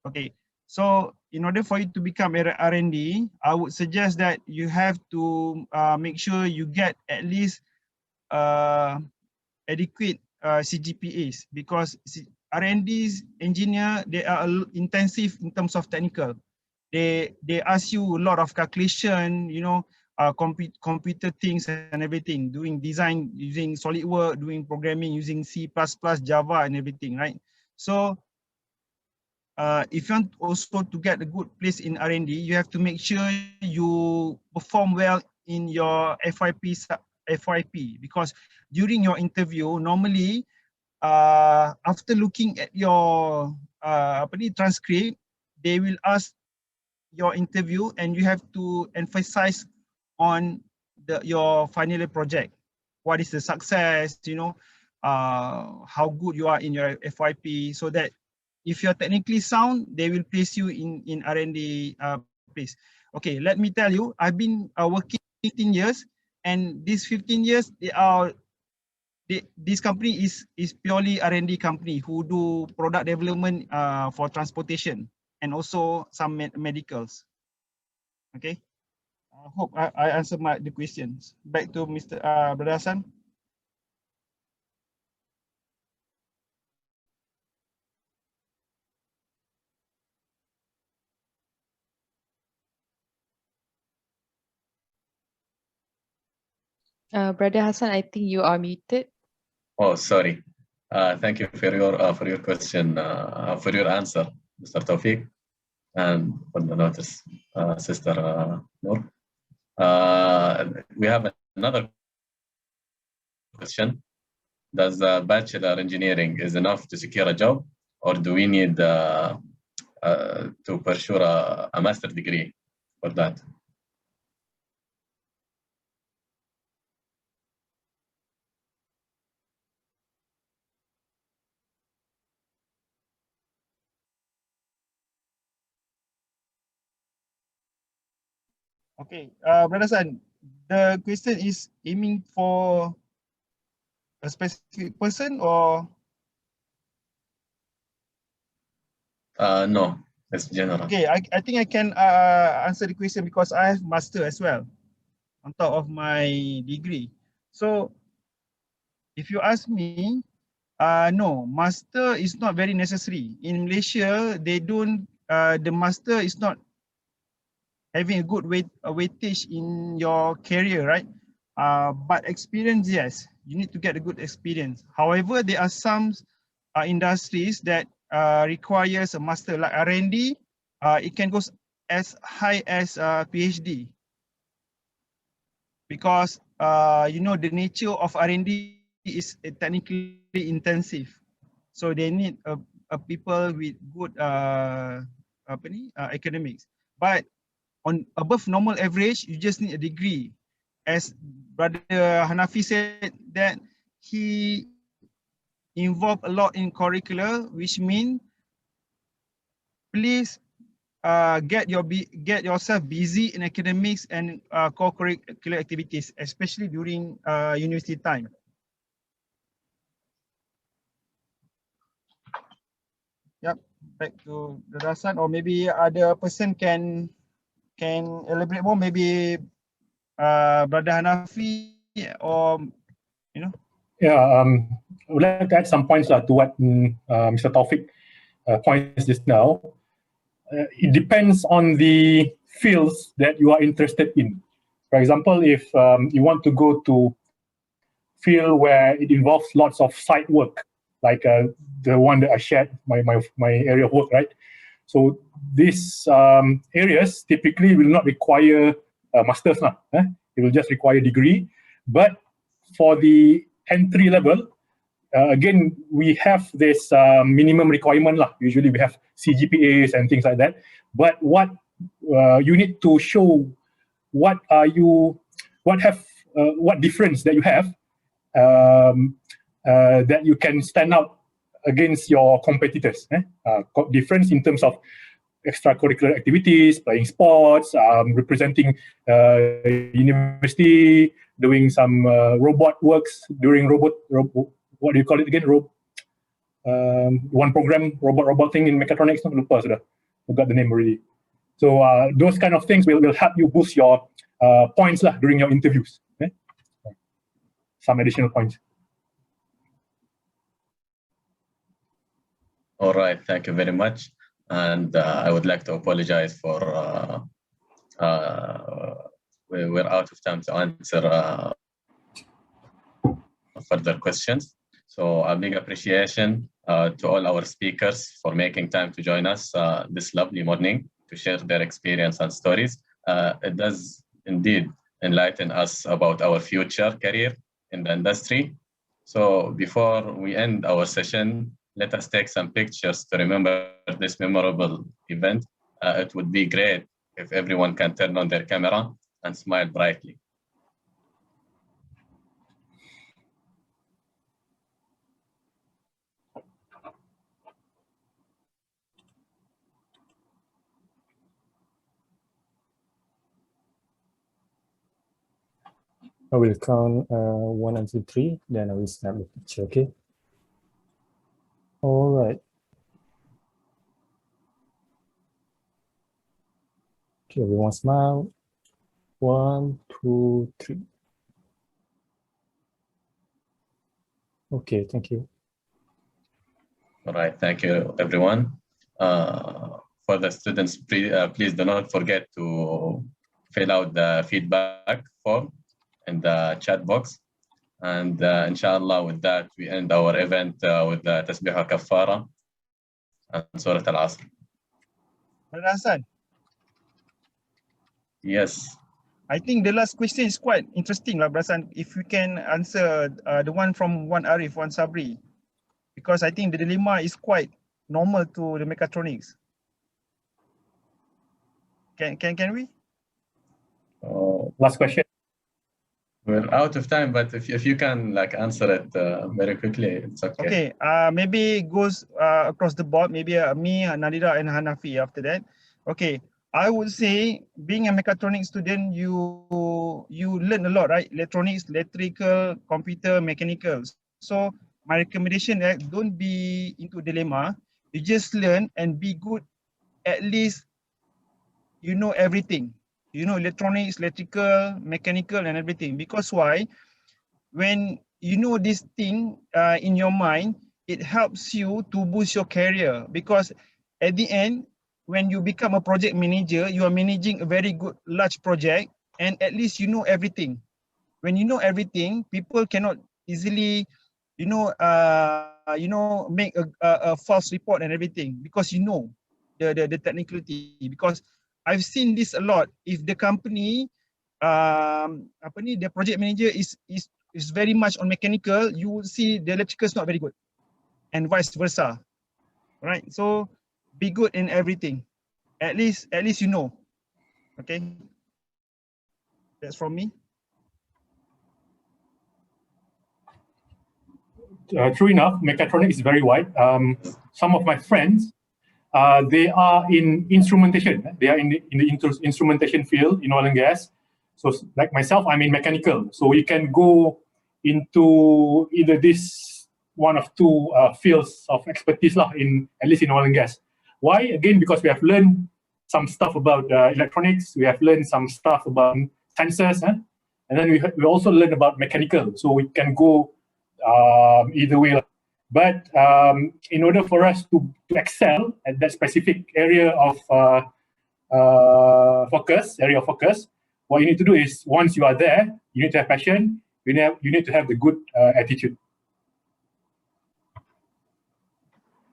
Speaker 6: Okay, so in order for you to become R&D, I would suggest that you have to make sure you get at least adequate CGPAs, because R&D's engineer, they are intensive in terms of technical. They ask you a lot of calculation, you know, computer things and everything, doing design using SolidWorks, doing programming using C++, Java and everything, right? So if you want also to get a good place in R&D, you have to make sure you perform well in your FYP, because during your interview, normally after looking at your transcript, they will ask your interview and you have to emphasize on your final year project. What is the success, you know, how good you are in your FYP, so that if you're technically sound, they will place you in R&D place. Okay, let me tell you, I've been working 15 years, and these 15 years, this company is purely R&D company who do product development for transportation and also some medicals. Okay, I hope I answered the questions. Back to Mr. Brother Hassan.
Speaker 3: Brother Hassan, I think you are muted.
Speaker 1: Oh, sorry. Thank you for your question, for your answer, Mr. Tawfiq, and for the notice, Sister Noor. We have another question. Does bachelor engineering is enough to secure a job, or do we need to pursue a master degree for that?
Speaker 6: Okay, Brother Hassan, the question is aiming for a specific person or?
Speaker 1: No, it's general.
Speaker 6: Okay, I think I can answer the question because I have master as well on top of my degree. So if you ask me, no, master is not very necessary. In Malaysia, they don't, the master is not having a good weightage in your career, right? But experience, yes. You need to get a good experience. However, there are some industries that requires a master, like R&D. It can go as high as PhD, because you know the nature of R&D is technically intensive, so they need a people with good academics. But on above normal average, you just need a degree. As Brother Hanafi said, that he involved a lot in curricular, which means please get yourself busy in academics and co-curricular activities, especially during university time. Yep, back to the Rasan, or maybe other person can elaborate more. Maybe Brother Hanafi, or you know.
Speaker 5: Yeah, I would like to add some points to what Mr. Taufik points just now. It depends on the fields that you are interested in. For example, if you want to go to field where it involves lots of site work, like the one that I shared, my area of work, right? So these areas typically will not require a master's. It will just require a degree. But for the entry level, again, we have this minimum requirement. Usually we have CGPAs and things like that. But what you need to show, what difference that you have, that you can stand out against your competitors. Difference in terms of extracurricular activities, playing sports, representing university, doing some robot works during what do you call it again? One program, robot thing in Mechatronics. Lupa sudah. Forgot the name already. So those kind of things will help you boost your points during your interviews. Some additional points.
Speaker 1: All right, thank you very much. And I would like to apologize for we're out of time to answer further questions. So a big appreciation to all our speakers for making time to join us this lovely morning to share their experience and stories. It does indeed enlighten us about our future career in the industry. So before we end our session, let us take some pictures to remember this memorable event. It would be great if everyone can turn on their camera and smile brightly.
Speaker 7: I will count 1 until 3, then I will snap the picture, okay? All right. Okay, everyone smile. 1, 2, 3. Okay, thank you.
Speaker 1: All right, thank you, everyone. For the students, please do not forget to fill out the feedback form in the chat box. And inshallah, with that, we end our event with the Tasbih al-Kaffara and Surah Al-Asr.
Speaker 6: Hasan,
Speaker 1: Yes.
Speaker 6: I think the last question is quite interesting, Hasan. If you can answer the one from one Arif, one Sabri, because I think the dilemma is quite normal to the mechatronics. Can we?
Speaker 5: Last question.
Speaker 1: We're out of time, but if you can answer it very quickly, it's okay.
Speaker 6: Okay, maybe it goes across the board, maybe me, Nadira, and Hanafi after that. Okay, I would say being a mechatronics student, you learn a lot, right? Electronics, electrical, computer, mechanical. So my recommendation is don't be into dilemma. You just learn and be good. At least you know everything. You know electronics, electrical, mechanical, and everything. Because why? When you know this thing in your mind, it helps you to boost your career. Because at the end, when you become a project manager, you are managing a very good large project, and at least you know everything. When you know everything, people cannot easily, make a false report and everything, because you know the technicality. Because I've seen this a lot. If the company, the project manager is very much on mechanical, you will see the electrical is not very good, and vice versa, right? So be good in everything. At least you know. Okay, that's from me.
Speaker 5: True enough, mechatronics is very wide. Some of my friends, they are in instrumentation. They are in the instrumentation field in oil and gas. So like myself, I'm in mechanical. So we can go into either this one of two fields of expertise lah, at least in oil and gas. Why? Again, because we have learned some stuff about electronics. We have learned some stuff about sensors, and then we also learn about mechanical. So we can go either way. But in order for us to excel at that specific area of focus, what you need to do is, once you are there, you need to have passion, you need to have the good attitude.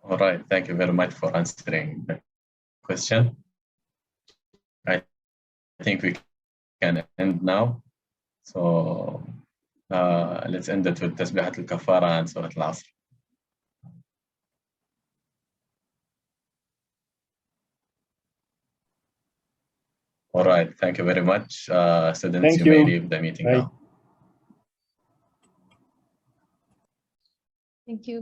Speaker 1: All right, thank you very much for answering the question. I think we can end now. So let's end it with تسبيحة الكفارة and سورة العصر. All right, thank you very much. Students, you may leave the meeting now.
Speaker 3: Thank you.